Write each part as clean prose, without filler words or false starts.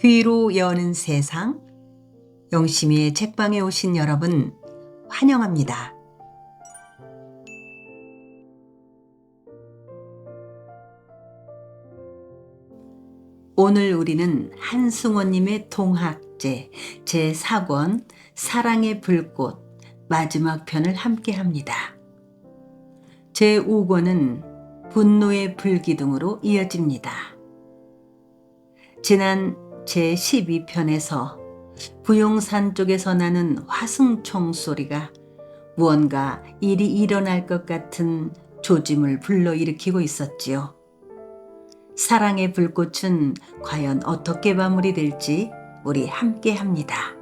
귀로 여는 세상, 영심이의 책방에 오신 여러분 환영합니다. 오늘 우리는 한승원님의 동학제 제4권 사랑의 불꽃 마지막 편을 함께합니다. 제5권은 분노의 불기둥으로 이어집니다. 지난 제12편에서 부용산 쪽에서 나는 화승총 소리가 무언가 일이 일어날 것 같은 조짐을 불러일으키고 있었지요. 사랑의 불꽃은 과연 어떻게 마무리될지 우리 함께 합니다.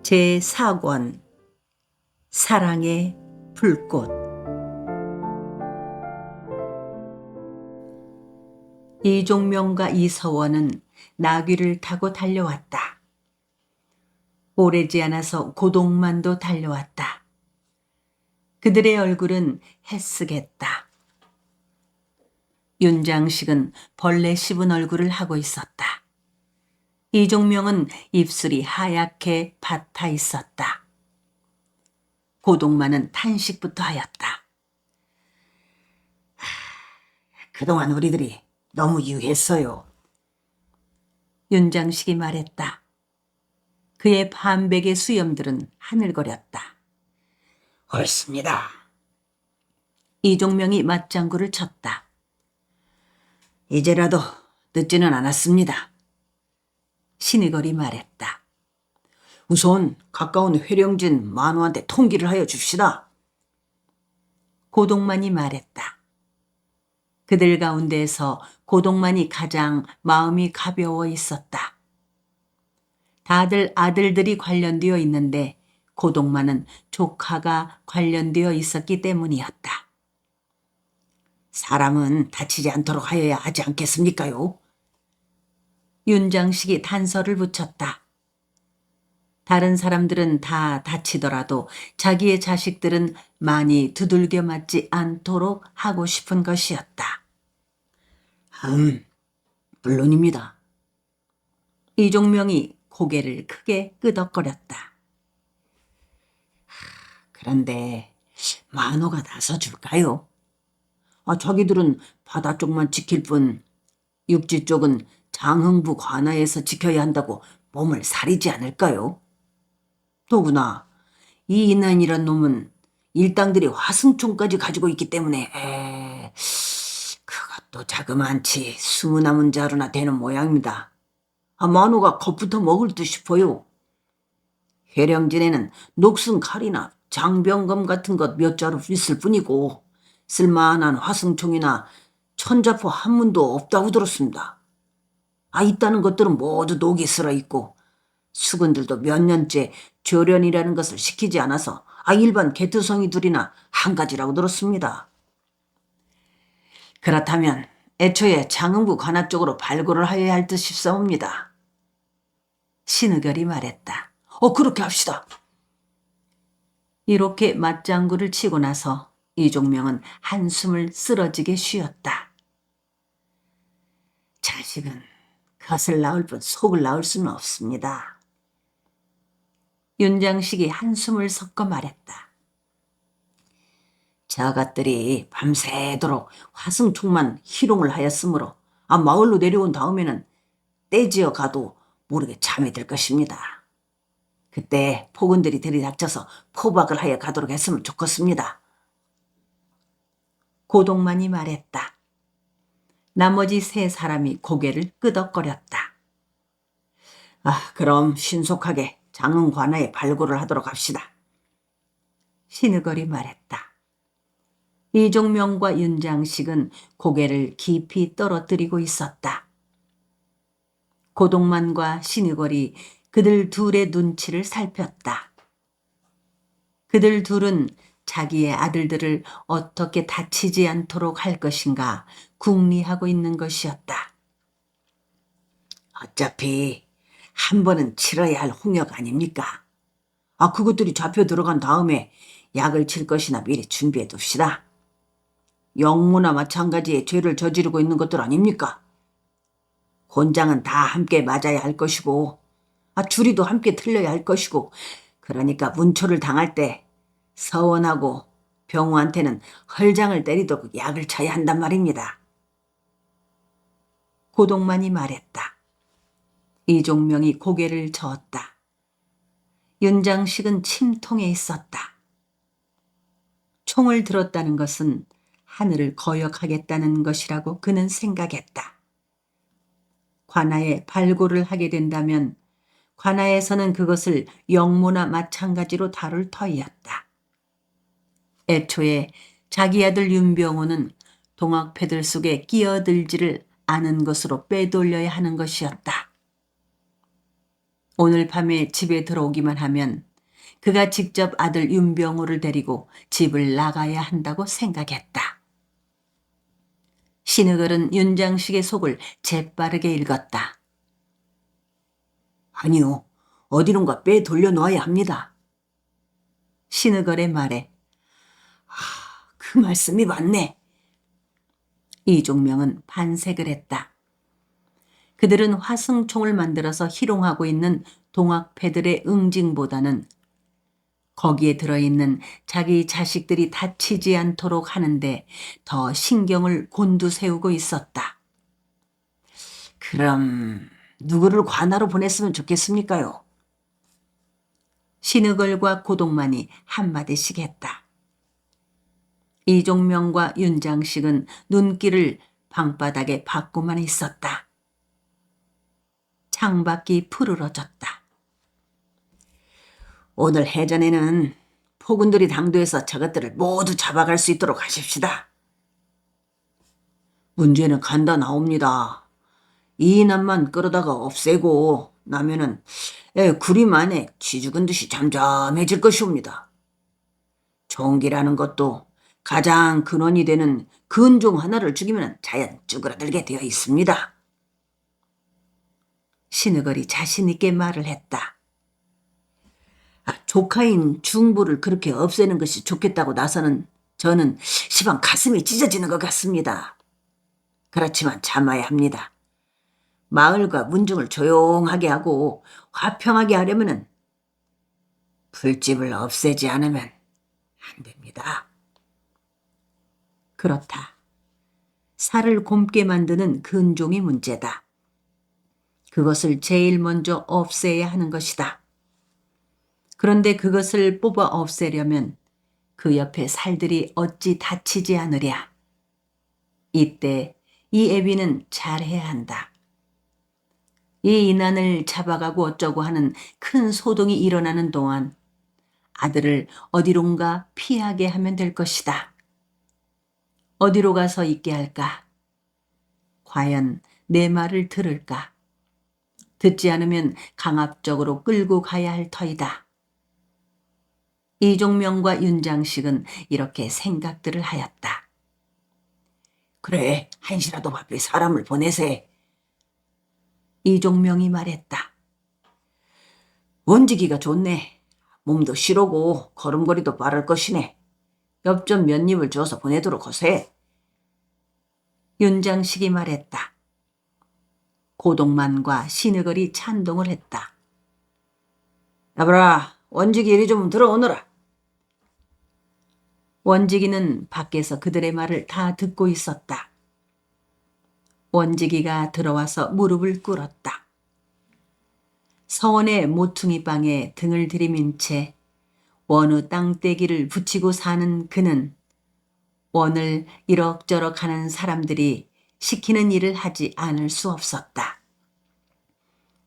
제4권 사랑의 불꽃. 이종명과 이서원은 나귀를 타고 달려왔다. 오래지 않아서 고동만도 달려왔다. 그들의 얼굴은 햇쓱했다. 윤장식은 벌레 씹은 얼굴을 하고 있었다. 이종명은 입술이 하얗게 밭아 있었다. 고동만은 탄식부터 하였다. 그동안 우리들이 너무 유했어요. 윤장식이 말했다. 그의 반백의 수염들은 하늘거렸다. 옳습니다. 이종명이 맞장구를 쳤다. 이제라도 늦지는 않았습니다. 신의걸이 말했다. 우선 가까운 회령진 만호한테 통기를 하여 줍시다. 고동만이 말했다. 그들 가운데에서 고동만이 가장 마음이 가벼워 있었다. 다들 아들들이 관련되어 있는데 고동만은 조카가 관련되어 있었기 때문이었다. 사람은 다치지 않도록 하여야 하지 않겠습니까요? 윤장식이 단서를 붙였다. 다른 사람들은 다 다치더라도 자기의 자식들은 많이 두들겨 맞지 않도록 하고 싶은 것이었다. 물론입니다. 이종명이 고개를 크게 끄덕거렸다. 그런데 만호가 나서줄까요? 자기들은 바다 쪽만 지킬 뿐 육지 쪽은 장흥부 관하에서 지켜야 한다고 몸을 사리지 않을까요? 더구나 이 인안이란 놈은 일당들이 화승총까지 가지고 있기 때문에 그것도 자그만치 20남은 자루나 되는 모양입니다. 만호가 겁부터 먹을 듯 싶어요. 회령진에는 녹슨 칼이나 장병검 같은 것 몇 자루 있을 뿐이고 쓸만한 화승총이나 천자포 한 문도 없다고 들었습니다. 있다는 것들은 모두 녹이 슬어 있고 수군들도 몇 년째 조련이라는 것을 시키지 않아서 일반 개투성이들이나 한 가지라고 들었습니다. 그렇다면 애초에 장흥부 관하 쪽으로 발굴을 하여야 할 듯 싶사옵니다. 신의결이 말했다. 그렇게 합시다. 이렇게 맞장구를 치고 나서 이종명은 한숨을 쓰러지게 쉬었다. 자식은 겉을 낳을 뿐 속을 낳을 수는 없습니다. 윤장식이 한숨을 섞어 말했다. 저것들이 밤새도록 화승총만 희롱을 하였으므로 마을로 내려온 다음에는 떼지어 가도 모르게 잠이 들 것입니다. 그때 포근들이 들이닥쳐서 포박을 하여 가도록 했으면 좋겠습니다. 고동만이 말했다. 나머지 세 사람이 고개를 끄덕거렸다. 그럼 신속하게 장흥 관하에 발굴을 하도록 합시다. 신의걸이 말했다. 이종명과 윤장식은 고개를 깊이 떨어뜨리고 있었다. 고동만과 신의걸이 그들 둘의 눈치를 살폈다. 그들 둘은 자기의 아들들을 어떻게 다치지 않도록 할 것인가 궁리하고 있는 것이었다. 어차피 한 번은 치러야 할 홍역 아닙니까? 그것들이 잡혀 들어간 다음에 약을 칠 것이나 미리 준비해 둡시다. 영무나 마찬가지의 죄를 저지르고 있는 것들 아닙니까? 곤장은 다 함께 맞아야 할 것이고, 주리도 함께 틀려야 할 것이고, 그러니까 문초를 당할 때 서원하고 병우한테는 헐장을 때리도록 약을 쳐야 한단 말입니다. 고동만이 말했다. 이종명이 고개를 저었다. 윤장식은 침통해 있었다. 총을 들었다는 것은 하늘을 거역하겠다는 것이라고 그는 생각했다. 관아에 발고를 하게 된다면 관아에서는 그것을 영모나 마찬가지로 다룰 터이었다. 애초에 자기 아들 윤병호는 동학패들 속에 끼어들지를 않은 것으로 빼돌려야 하는 것이었다. 오늘 밤에 집에 들어오기만 하면 그가 직접 아들 윤병호를 데리고 집을 나가야 한다고 생각했다. 신의걸은 윤장식의 속을 재빠르게 읽었다. 아니요, 어디론가 빼돌려 놓아야 합니다. 신의걸의 말에 그 말씀이 맞네. 이종명은 반색을 했다. 그들은 화승총을 만들어서 희롱하고 있는 동학패들의 응징보다는 거기에 들어있는 자기 자식들이 다치지 않도록 하는데 더 신경을 곤두세우고 있었다. 그럼 누구를 관아로 보냈으면 좋겠습니까요? 신의걸과 고동만이 한마디씩 했다. 이종명과 윤장식은 눈길을 방바닥에 받고만 있었다. 창밖이 푸르러졌다. 오늘 해전에는 포군들이 당도해서 저것들을 모두 잡아갈 수 있도록 하십시다. 문제는 간단하옵니다. 이 인함만 끌어다가 없애고 나면은 구림 안에 쥐죽은 듯이 잠잠해질 것이옵니다. 종기라는 것도 가장 근원이 되는 근종 하나를 죽이면 자연 쭈그라들게 되어 있습니다. 신의걸이 자신 있게 말을 했다. 조카인 중부를 그렇게 없애는 것이 좋겠다고 나서는 저는 시방 가슴이 찢어지는 것 같습니다. 그렇지만 참아야 합니다. 마을과 문중을 조용하게 하고 화평하게 하려면은 불집을 없애지 않으면 안 됩니다. 그렇다. 살을 곰게 만드는 근종이 문제다. 그것을 제일 먼저 없애야 하는 것이다. 그런데 그것을 뽑아 없애려면 그 옆에 살들이 어찌 다치지 않으랴. 이때 이 애비는 잘해야 한다. 이 인안을 잡아가고 어쩌고 하는 큰 소동이 일어나는 동안 아들을 어디론가 피하게 하면 될 것이다. 어디로 가서 있게 할까? 과연 내 말을 들을까? 듣지 않으면 강압적으로 끌고 가야 할 터이다. 이종명과 윤장식은 이렇게 생각들을 하였다. 그래, 한시라도 바삐 사람을 보내세. 이종명이 말했다. 원지기가 좋네. 몸도 실하고 걸음걸이도 빠를 것이네. 엽전 몇 입을 줘서 보내도록 하세. 윤장식이 말했다. 고동만과 신의걸이 찬동을 했다. 여보라, 원지기 이리 좀 들어오너라. 원지기는 밖에서 그들의 말을 다 듣고 있었다. 원지기가 들어와서 무릎을 꿇었다. 서원의 모퉁이 방에 등을 들이민 채 원우 땅떼기를 붙이고 사는 그는 원을 이럭저럭 하는 사람들이 시키는 일을 하지 않을 수 없었다.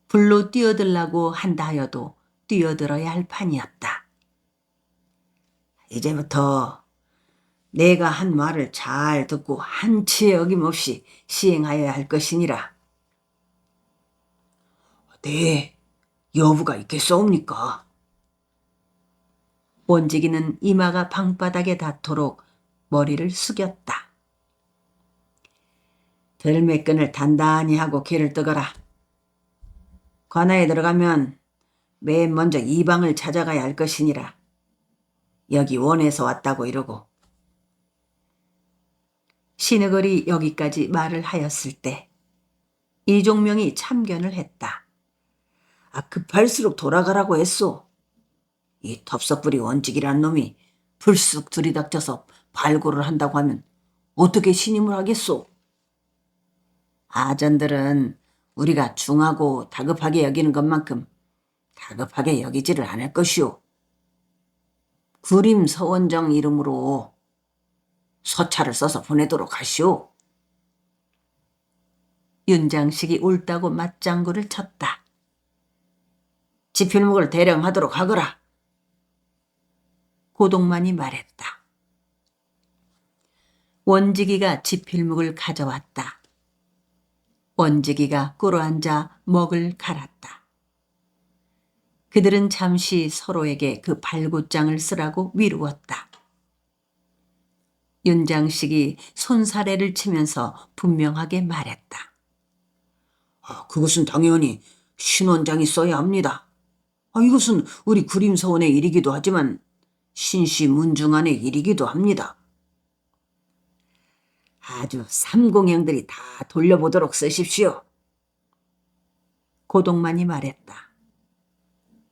불로 뛰어들라고 한다 하여도 뛰어들어야 할 판이었다. 이제부터 내가 한 말을 잘 듣고 한치의 어김없이 시행하여야 할 것이니라. 네, 여부가 있겠사옵니까? 원지기는 이마가 방바닥에 닿도록 머리를 숙였다. 들매끈을 단단히 하고 길을 뜨거라. 관아에 들어가면 맨 먼저 이방을 찾아가야 할 것이니라. 여기 원에서 왔다고 이러고. 신의걸이 여기까지 말을 하였을 때 이종명이 참견을 했다. 급할수록 돌아가라고 했소. 이 덥석부리 원직이란 놈이 불쑥 들이닥쳐서 발굴을 한다고 하면 어떻게 신임을 하겠소? 아전들은 우리가 중하고 다급하게 여기는 것만큼 다급하게 여기지를 않을 것이오. 구림 서원정 이름으로 서찰을 써서 보내도록 하시오. 윤장식이 옳다고 맞장구를 쳤다. 지필목을 대령하도록 하거라. 고동만이 말했다. 원직이가 지필목을 가져왔다. 원직이가 꿇어앉아 먹을 갈았다. 그들은 잠시 서로에게 그 발고장을 쓰라고 미루었다. 윤장식이 손사래를 치면서 분명하게 말했다. 그것은 당연히 신원장이 써야 합니다. 이것은 우리 구림서원의 일이기도 하지만 신씨 문중안의 일이기도 합니다. 아주 삼공형들이 다 돌려보도록 쓰십시오. 고동만이 말했다.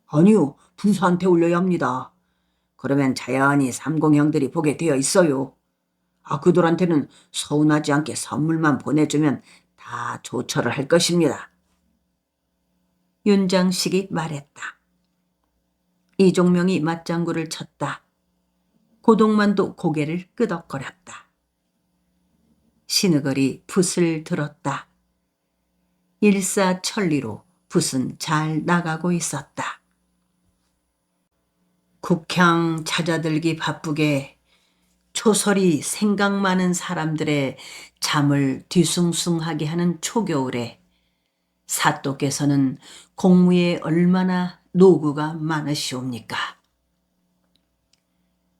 아니요, 부사한테 올려야 합니다. 그러면 자연히 삼공형들이 보게 되어 있어요. 그들한테는 서운하지 않게 선물만 보내주면 다 조처를 할 것입니다. 윤장식이 말했다. 이종명이 맞장구를 쳤다. 고동만도 고개를 끄덕거렸다. 신의걸이 붓을 들었다. 일사천리로 붓은 잘 나가고 있었다. 국향 찾아들기 바쁘게 초설이 생각 많은 사람들의 잠을 뒤숭숭하게 하는 초겨울에 사또께서는 공무에 얼마나 노구가 많으시옵니까?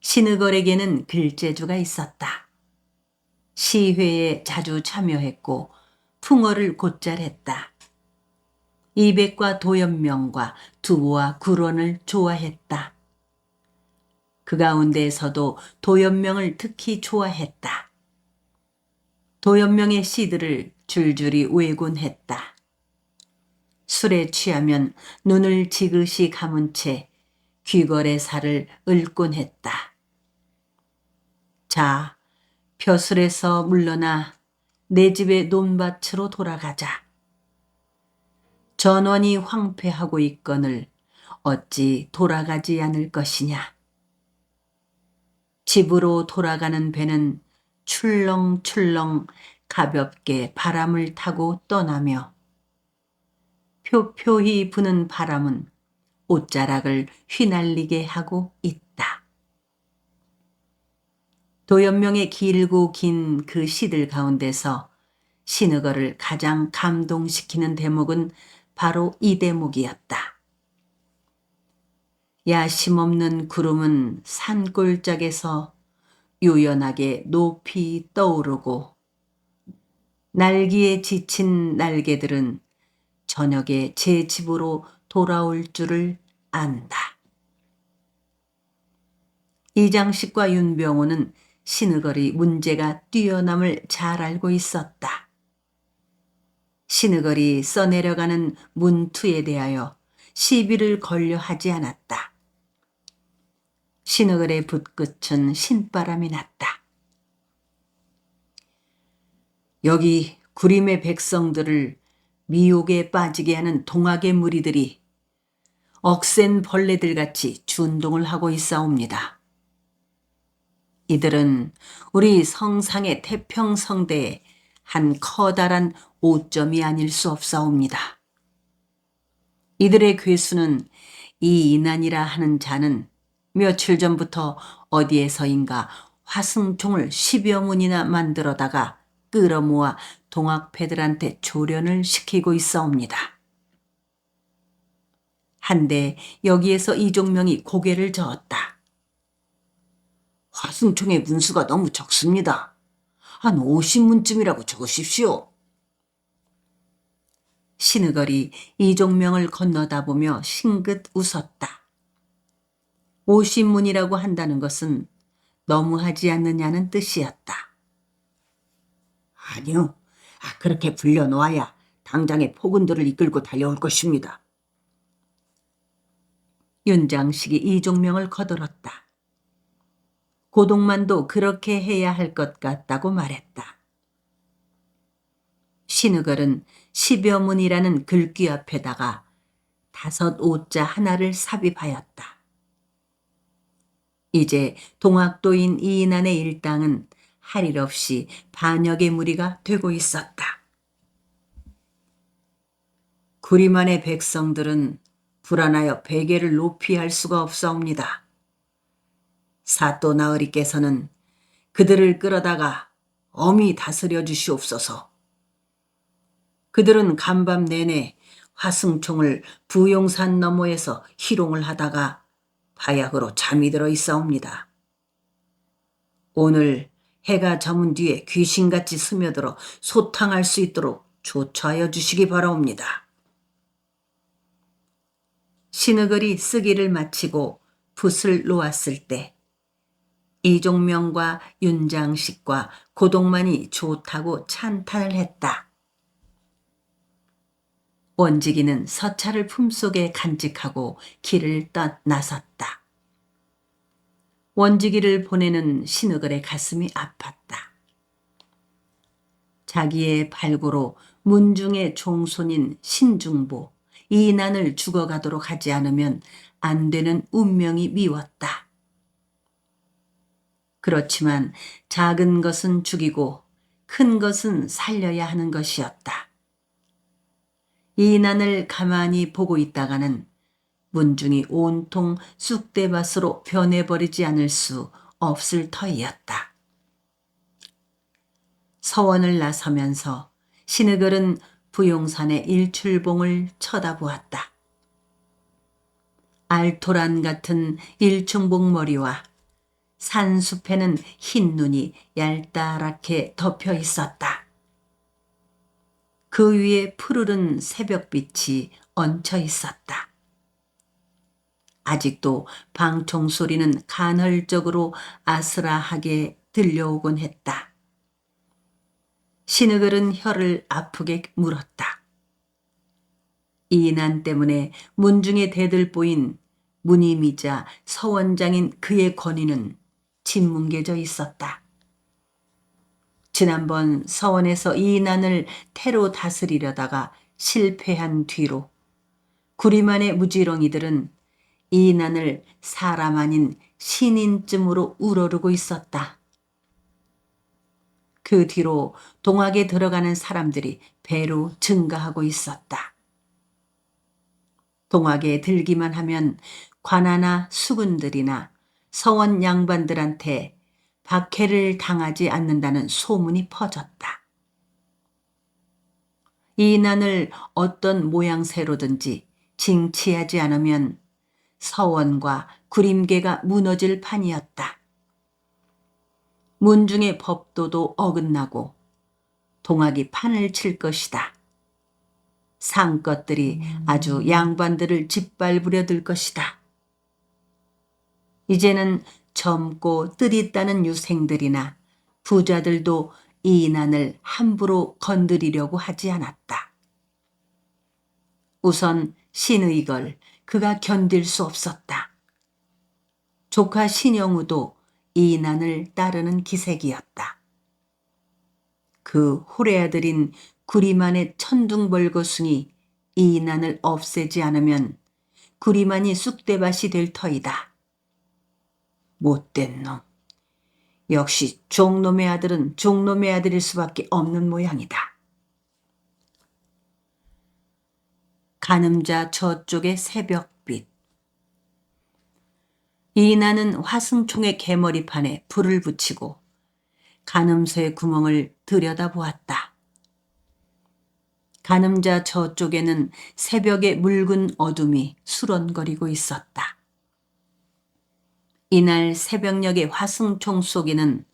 신의걸에게는 글재주가 있었다. 시회에 자주 참여했고 풍어를 곧잘 했다. 이백과 도연명과 두부와 구론을 좋아했다. 그 가운데에서도 도연명을 특히 좋아했다. 도연명의 시들을 줄줄이 외곤했다. 술에 취하면 눈을 지그시 감은 채 귀걸의 살을 읊곤 했다. 자, 벼슬에서 물러나 내 집의 논밭으로 돌아가자. 전원이 황폐하고 있거늘 어찌 돌아가지 않을 것이냐. 집으로 돌아가는 배는 출렁출렁 가볍게 바람을 타고 떠나며 표표히 부는 바람은 옷자락을 휘날리게 하고 있다. 도연명의 길고 긴 그 시들 가운데서 신의걸을 가장 감동시키는 대목은 바로 이 대목이었다. 야심 없는 구름은 산골짝에서 요연하게 높이 떠오르고 날기에 지친 날개들은 저녁에 제 집으로 돌아올 줄을 안다. 이장식과 윤병호는 신의걸의 문제가 뛰어남을 잘 알고 있었다. 신의걸이 써내려가는 문투에 대하여 시비를 걸려 하지 않았다. 신의걸의 붓끝은 신바람이 났다. 여기 구림의 백성들을 미혹에 빠지게 하는 동학의 무리들이 억센 벌레들같이 준동을 하고 있사옵니다. 이들은 우리 성상의 태평성대에 한 커다란 오점이 아닐 수 없사옵니다. 이들의 괴수는 이 인안이라 하는 자는 며칠 전부터 어디에서인가 화승총을 10여 문이나 만들어다가 끌어모아 동학패들한테 조련을 시키고 있사옵니다. 한데 여기에서 이종명이 고개를 저었다. 화승총의 문수가 너무 적습니다. 한 50문쯤이라고 적으십시오. 신의걸이 이종명을 건너다보며 싱긋 웃었다. 50문이라고 한다는 것은 너무하지 않느냐는 뜻이었다. 아니요. 그렇게 불려놓아야 당장의 폭군들을 이끌고 달려올 것입니다. 윤장식이 이종명을 거들었다. 고동만도 그렇게 해야 할 것 같다고 말했다. 신의걸은 10여 문이라는 글귀 앞에다가 5오자 하나를 삽입하였다. 이제 동학도인 이인안의 일당은 할 일 없이 반역의 무리가 되고 있었다. 구리만의 백성들은 불안하여 베개를 높이 할 수가 없사옵니다. 사또 나으리께서는 그들을 끌어다가 엄히 다스려 주시옵소서. 그들은 간밤 내내 화승총을 부용산 너머에서 희롱을 하다가 바야흐로 잠이 들어 있사옵니다. 오늘 해가 저문 뒤에 귀신같이 스며들어 소탕할 수 있도록 조처하여 주시기 바라옵니다. 신의걸이 쓰기를 마치고 붓을 놓았을 때 이종명과 윤장식과 고동만이 좋다고 찬탄을 했다. 원직이는 서차를 품속에 간직하고 길을 나섰다. 원직이를 보내는 신의걸의 가슴이 아팠다. 자기의 발고로 문중의 종손인 신중보, 이난을 죽어가도록 하지 않으면 안 되는 운명이 미웠다. 그렇지만 작은 것은 죽이고 큰 것은 살려야 하는 것이었다. 이난을 가만히 보고 있다가는 문중이 온통 쑥대밭으로 변해버리지 않을 수 없을 터이었다. 서원을 나서면서 신의걸은 부용산의 일출봉을 쳐다보았다. 알토란 같은 일중봉 머리와 산숲에는 흰 눈이 얄따랗게 덮여 있었다. 그 위에 푸르른 새벽빛이 얹혀 있었다. 아직도 방총 소리는 간헐적으로 아스라하게 들려오곤 했다. 신의걸은 혀를 아프게 물었다. 이난 때문에 문중에 대들보인 무님이자 서원장인 그의 권위는 짓뭉개져 있었다. 지난번 서원에서 이난을 태로 다스리려다가 실패한 뒤로 구리만의 무지렁이들은 이난을 사람 아닌 신인쯤으로 우러르고 있었다. 그 뒤로 동학에 들어가는 사람들이 배로 증가하고 있었다. 동학에 들기만 하면 관아나 수군들이나 서원 양반들한테 박해를 당하지 않는다는 소문이 퍼졌다. 이난을 어떤 모양새로든지 징치하지 않으면 서원과 구림계가 무너질 판이었다. 문중의 법도도 어긋나고 동학이 판을 칠 것이다. 상것들이 아주 양반들을 짓밟으려 들 것이다. 이제는 젊고 뜻있다는 유생들이나 부자들도 이난을 함부로 건드리려고 하지 않았다. 우선 신의걸, 그가 견딜 수 없었다. 조카 신영우도 이난을 따르는 기색이었다. 그 호래아들인 구리만의 천둥벌거숭이 이난을 없애지 않으면 구리만이 쑥대밭이 될 터이다. 못된 놈. 역시 종놈의 아들은 종놈의 아들일 수밖에 없는 모양이다. 가늠자 저쪽의 새벽빛. 이난은 화승총의 개머리판에 불을 붙이고 가늠소의 구멍을 들여다보았다. 가늠자 저쪽에는 새벽의 묽은 어둠이 수런거리고 있었다. 이날 새벽녘의 화승총 쏘기는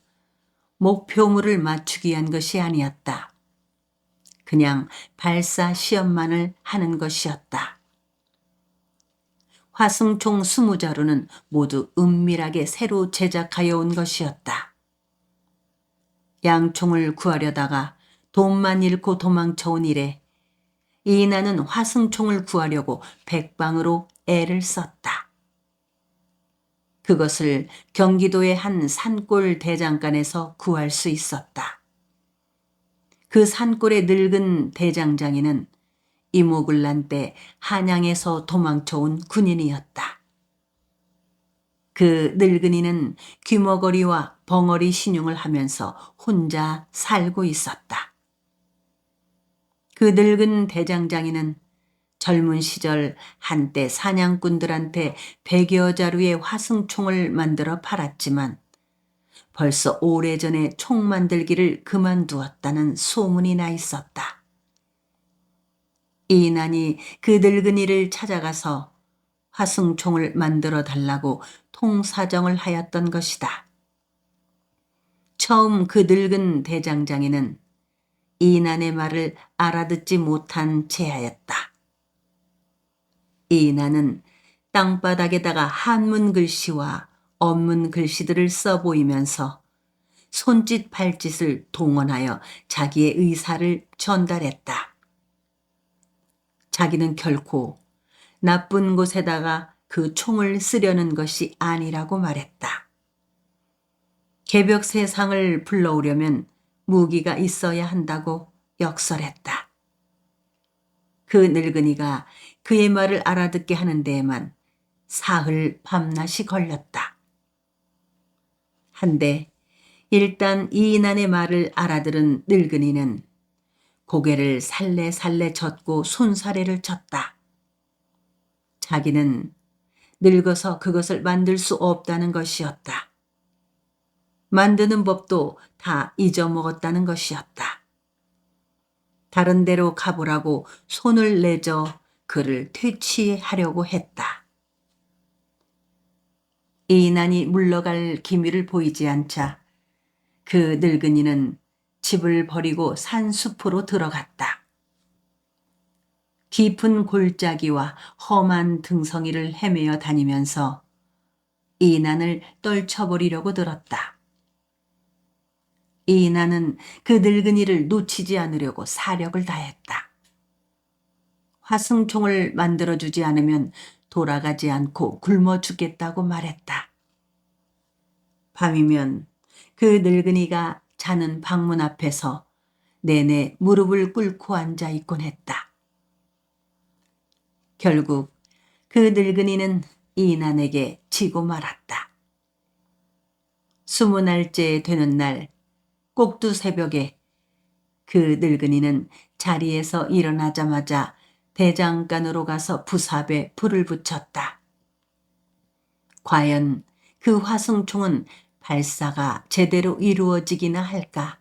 목표물을 맞추기 위한 것이 아니었다. 그냥 발사 시험만을 하는 것이었다. 화승총 20자루는 모두 은밀하게 새로 제작하여 온 것이었다. 양총을 구하려다가 돈만 잃고 도망쳐온 이래 이나는 화승총을 구하려고 백방으로 애를 썼다. 그것을 경기도의 한 산골 대장간에서 구할 수 있었다. 그 산골의 늙은 대장장이는 이모굴란 때 한양에서 도망쳐온 군인이었다. 그 늙은이는 귀머거리와 벙어리 신용을 하면서 혼자 살고 있었다. 그 늙은 대장장이는 젊은 시절 한때 사냥꾼들한테 100여 자루의 화승총을 만들어 팔았지만 벌써 오래전에 총 만들기를 그만두었다는 소문이 나 있었다. 이난이 그 늙은이를 찾아가서 화승총을 만들어 달라고 통사정을 하였던 것이다. 처음 그 늙은 대장장이는 이난의 말을 알아듣지 못한 채하였다. 이난은 땅바닥에다가 한문 글씨와 언문 글씨들을 써 보이면서 손짓 발짓을 동원하여 자기의 의사를 전달했다. 자기는 결코 나쁜 곳에다가 그 총을 쓰려는 것이 아니라고 말했다. 개벽 세상을 불러오려면 무기가 있어야 한다고 역설했다. 그 늙은이가 그의 말을 알아듣게 하는 데에만 사흘 밤낮이 걸렸다. 한데 일단 이인안의 말을 알아들은 늙은이는 고개를 살레살레 젓고 손사래를 쳤다. 자기는 늙어서 그것을 만들 수 없다는 것이었다. 만드는 법도 다 잊어먹었다는 것이었다. 다른 데로 가보라고 손을 내저 그를 퇴치하려고 했다. 이인안이 물러갈 기미를 보이지 않자 그 늙은이는 집을 버리고 산숲으로 들어갔다. 깊은 골짜기와 험한 등성이를 헤매어 다니면서 이인안을 떨쳐버리려고 들었다. 이인안은 그 늙은이를 놓치지 않으려고 사력을 다했다. 화승총을 만들어주지 않으면 돌아가지 않고 굶어 죽겠다고 말했다. 밤이면 그 늙은이가 자는 방문 앞에서 내내 무릎을 꿇고 앉아 있곤 했다. 결국 그 늙은이는 이인안에게 지고 말았다. 20날째 되는 날 꼭두 새벽에 그 늙은이는 자리에서 일어나자마자 대장간으로 가서 부삽에 불을 붙였다. 과연 그 화승총은 발사가 제대로 이루어지기나 할까?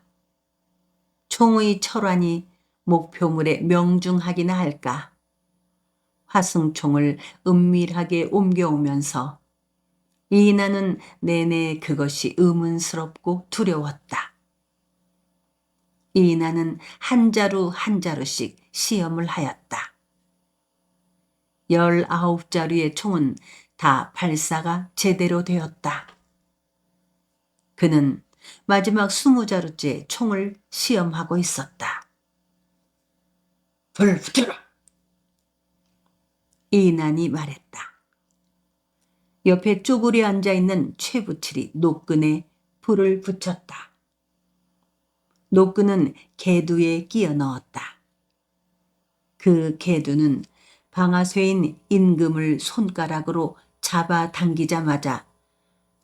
총의 철환이 목표물에 명중하기나 할까? 화승총을 은밀하게 옮겨오면서 이인안은 내내 그것이 의문스럽고 두려웠다. 이인안은 한 자루 한 자루씩 시험을 하였다. 19자루의 총은 다 발사가 제대로 되었다. 그는 마지막 20자루째 총을 시험하고 있었다. 불 붙여라. 이인안이 말했다. 옆에 쪼그려 앉아있는 최부칠이 노끈에 불을 붙였다. 노끈은 개두에 끼어 넣었다. 그 개두는 방아쇠인 임금을 손가락으로 잡아당기자마자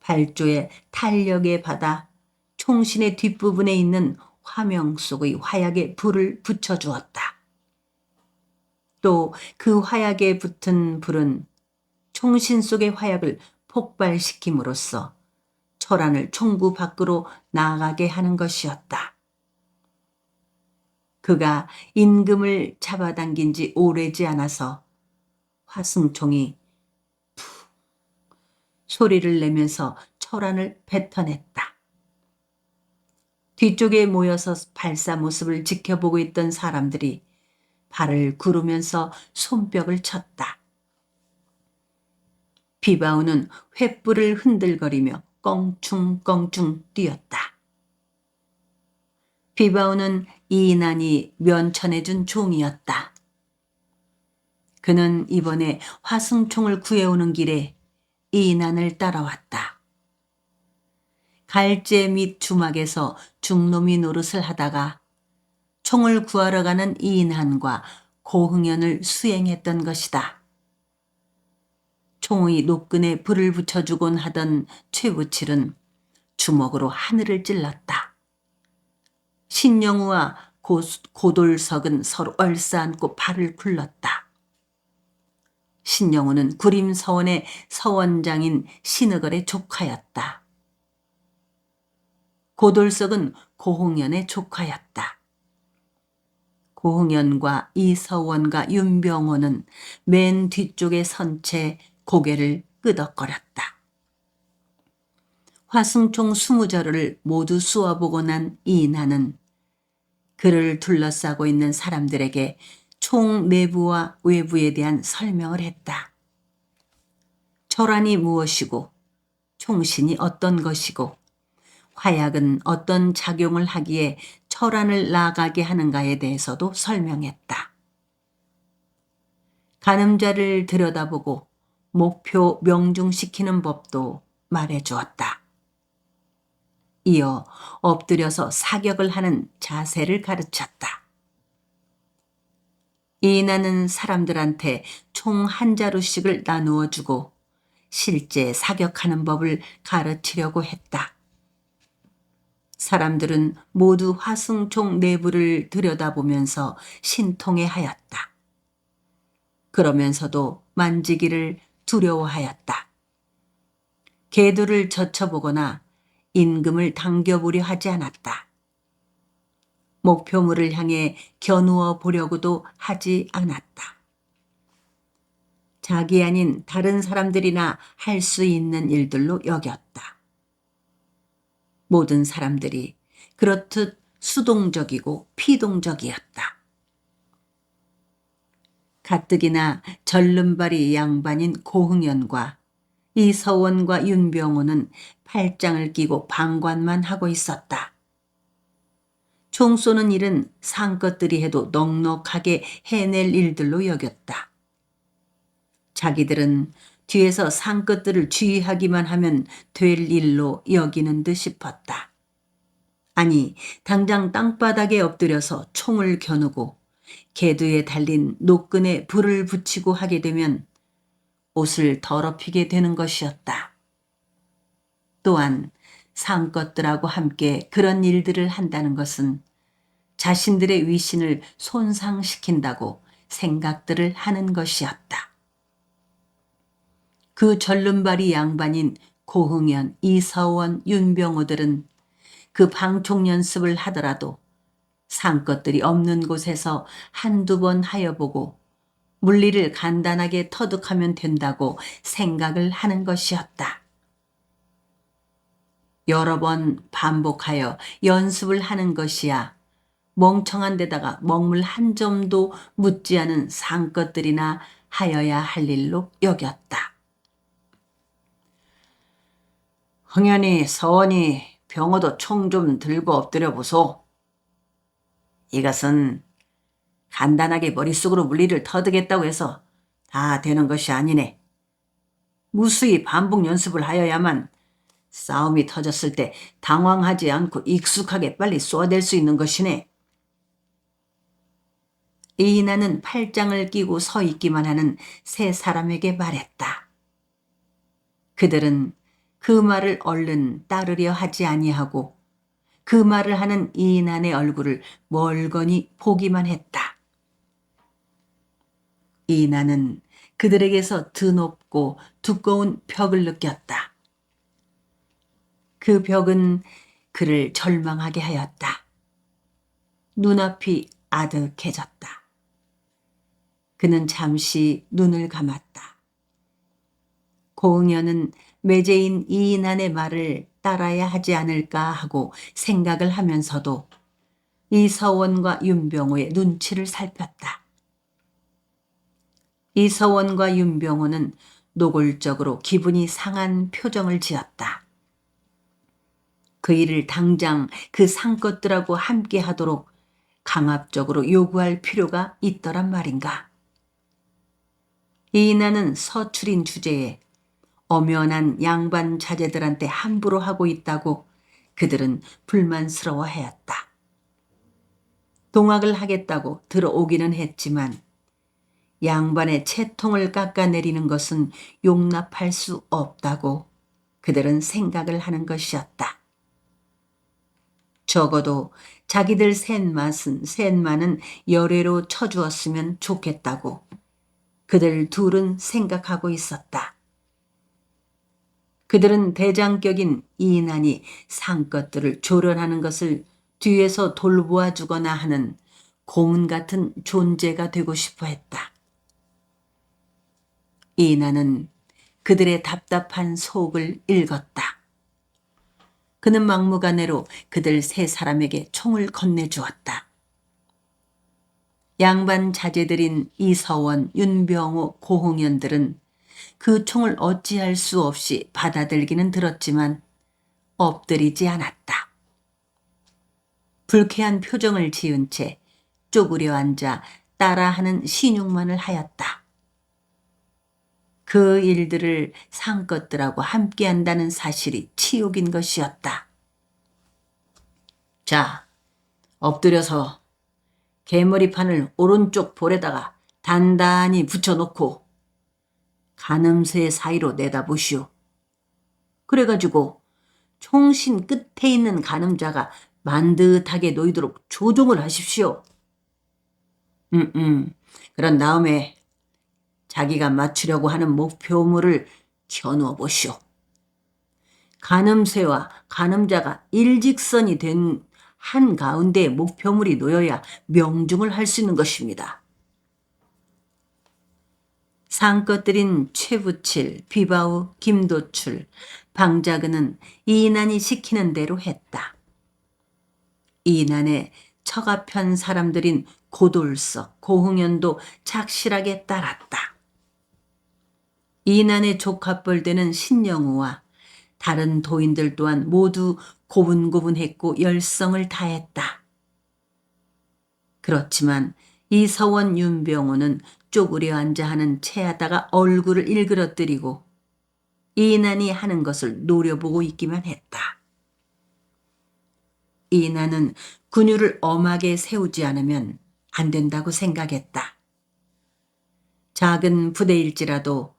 발조의 탄력에 받아 총신의 뒷부분에 있는 화명 속의 화약에 불을 붙여주었다. 또 그 화약에 붙은 불은 총신 속의 화약을 폭발시킴으로써 철안을 총구 밖으로 나가게 하는 것이었다. 그가 임금을 잡아당긴 지 오래지 않아서 화승총이 푹 소리를 내면서 철안을 뱉어냈다. 뒤쪽에 모여서 발사 모습을 지켜보고 있던 사람들이 발을 구르면서 손뼉을 쳤다. 비바우는 횃불을 흔들거리며 껑충껑충 뛰었다. 비바오는 이인환이 면천해준 종이었다. 그는 이번에 화승총을 구해오는 길에 이인환을 따라왔다. 갈제 및 주막에서 중노미 노릇을 하다가 총을 구하러 가는 이인환과 고흥연을 수행했던 것이다. 총의 노끈에 불을 붙여주곤 하던 최부칠은 주먹으로 하늘을 찔렀다. 신영우와 고돌석은 서로 얼싸안고 발을 굴렀다. 신영우는 구림서원의 서원장인 신의걸의 조카였다. 고돌석은 고흥연의 조카였다. 고흥연과 이서원과 윤병호는 맨 뒤쪽에 선 채 고개를 끄덕거렸다. 화승총 20자루를 모두 쏘아보고 난 이인환은 그를 둘러싸고 있는 사람들에게 총 내부와 외부에 대한 설명을 했다. 철안이 무엇이고 총신이 어떤 것이고 화약은 어떤 작용을 하기에 철안을 나가게 하는가에 대해서도 설명했다. 간음자를 들여다보고 목표 명중시키는 법도 말해주었다. 이어 엎드려서 사격을 하는 자세를 가르쳤다. 이인환은 사람들한테 총 한 자루씩을 나누어 주고 실제 사격하는 법을 가르치려고 했다. 사람들은 모두 화승총 내부를 들여다보면서 신통해하였다. 그러면서도 만지기를 두려워하였다. 개두를 젖혀보거나 임금을 당겨보려 하지 않았다. 목표물을 향해 겨누어 보려고도 하지 않았다. 자기 아닌 다른 사람들이나 할 수 있는 일들로 여겼다. 모든 사람들이 그렇듯 수동적이고 피동적이었다. 가뜩이나 절름발이 양반인 고흥연과 이서원과 윤병호는 팔짱을 끼고 방관만 하고 있었다. 총 쏘는 일은 상것들이 해도 넉넉하게 해낼 일들로 여겼다. 자기들은 뒤에서 상것들을 주의하기만 하면 될 일로 여기는 듯 싶었다. 아니, 당장 땅바닥에 엎드려서 총을 겨누고 개두에 달린 노끈에 불을 붙이고 하게 되면 옷을 더럽히게 되는 것이었다. 또한 상것들하고 함께 그런 일들을 한다는 것은 자신들의 위신을 손상시킨다고 생각들을 하는 것이었다. 그 절름발이 양반인 고흥연, 이서원, 윤병호들은 그 방총 연습을 하더라도 상것들이 없는 곳에서 한두 번 하여보고 물리를 간단하게 터득하면 된다고 생각을 하는 것이었다. 여러 번 반복하여 연습을 하는 것이야 멍청한 데다가 먹물 한 점도 묻지 않은 상것들이나 하여야 할 일로 여겼다. 흥연이, 서원이, 병호도 총 좀 들고 엎드려 보소. 이것은 간단하게 머릿속으로 물리를 터득했다고 해서 다 되는 것이 아니네. 무수히 반복 연습을 하여야만 싸움이 터졌을 때 당황하지 않고 익숙하게 빨리 쏘아댈 수 있는 것이네. 이인환은 팔짱을 끼고 서 있기만 하는 세 사람에게 말했다. 그들은 그 말을 얼른 따르려 하지 아니하고 그 말을 하는 이인환의 얼굴을 멀거니 보기만 했다. 이인환은 그들에게서 드높고 두꺼운 벽을 느꼈다. 그 벽은 그를 절망하게 하였다. 눈앞이 아득해졌다. 그는 잠시 눈을 감았다. 고흥연은 매제인 이인환의 말을 따라야 하지 않을까 하고 생각을 하면서도 이서원과 윤병호의 눈치를 살폈다. 이서원과 윤병호는 노골적으로 기분이 상한 표정을 지었다. 그 일을 당장 그 상것들하고 함께 하도록 강압적으로 요구할 필요가 있더란 말인가. 이인하는 서출인 주제에 엄연한 양반 자제들한테 함부로 하고 있다고 그들은 불만스러워하였다. 동학을 하겠다고 들어오기는 했지만 양반의 채통을 깎아내리는 것은 용납할 수 없다고 그들은 생각을 하는 것이었다. 적어도 자기들 셋만은 열애로 쳐주었으면 좋겠다고 그들 둘은 생각하고 있었다. 그들은 대장격인 이인한이 상것들을 조련하는 것을 뒤에서 돌보아 주거나 하는 고문 같은 존재가 되고 싶어 했다. 이인한은 그들의 답답한 속을 읽었다. 그는 막무가내로 그들 세 사람에게 총을 건네주었다. 양반 자제들인 이서원, 윤병호, 고흥연들은 그 총을 어찌할 수 없이 받아들기는 들었지만 엎드리지 않았다. 불쾌한 표정을 지은 채 쪼그려 앉아 따라하는 신용만을 하였다. 그 일들을 상것들하고 함께 한다는 사실이 치욕인 것이었다. 자, 엎드려서 개머리판을 오른쪽 볼에다가 단단히 붙여놓고 가늠쇠 사이로 내다보시오. 그래가지고 총신 끝에 있는 가늠자가 만듯하게 놓이도록 조종을 하십시오. 그런 다음에 자기가 맞추려고 하는 목표물을 겨누어 보시오. 가늠쇠와 가늠자가 일직선이 된 한가운데에 목표물이 놓여야 명중을 할 수 있는 것입니다. 상것들인 최부칠, 비바우, 김도출, 방자근은 이인한이 시키는 대로 했다. 이인한의 처가편 사람들인 고돌석, 고흥연도 착실하게 따랐다. 이인한의 조카뻘 되는 신영우와 다른 도인들 또한 모두 고분고분했고 열성을 다했다. 그렇지만 이서원, 윤병호는 쪼그려 앉아 하는 채하다가 얼굴을 일그러뜨리고 이인한이 하는 것을 노려보고 있기만 했다. 이인한은 군유를 엄하게 세우지 않으면 안 된다고 생각했다. 작은 부대일지라도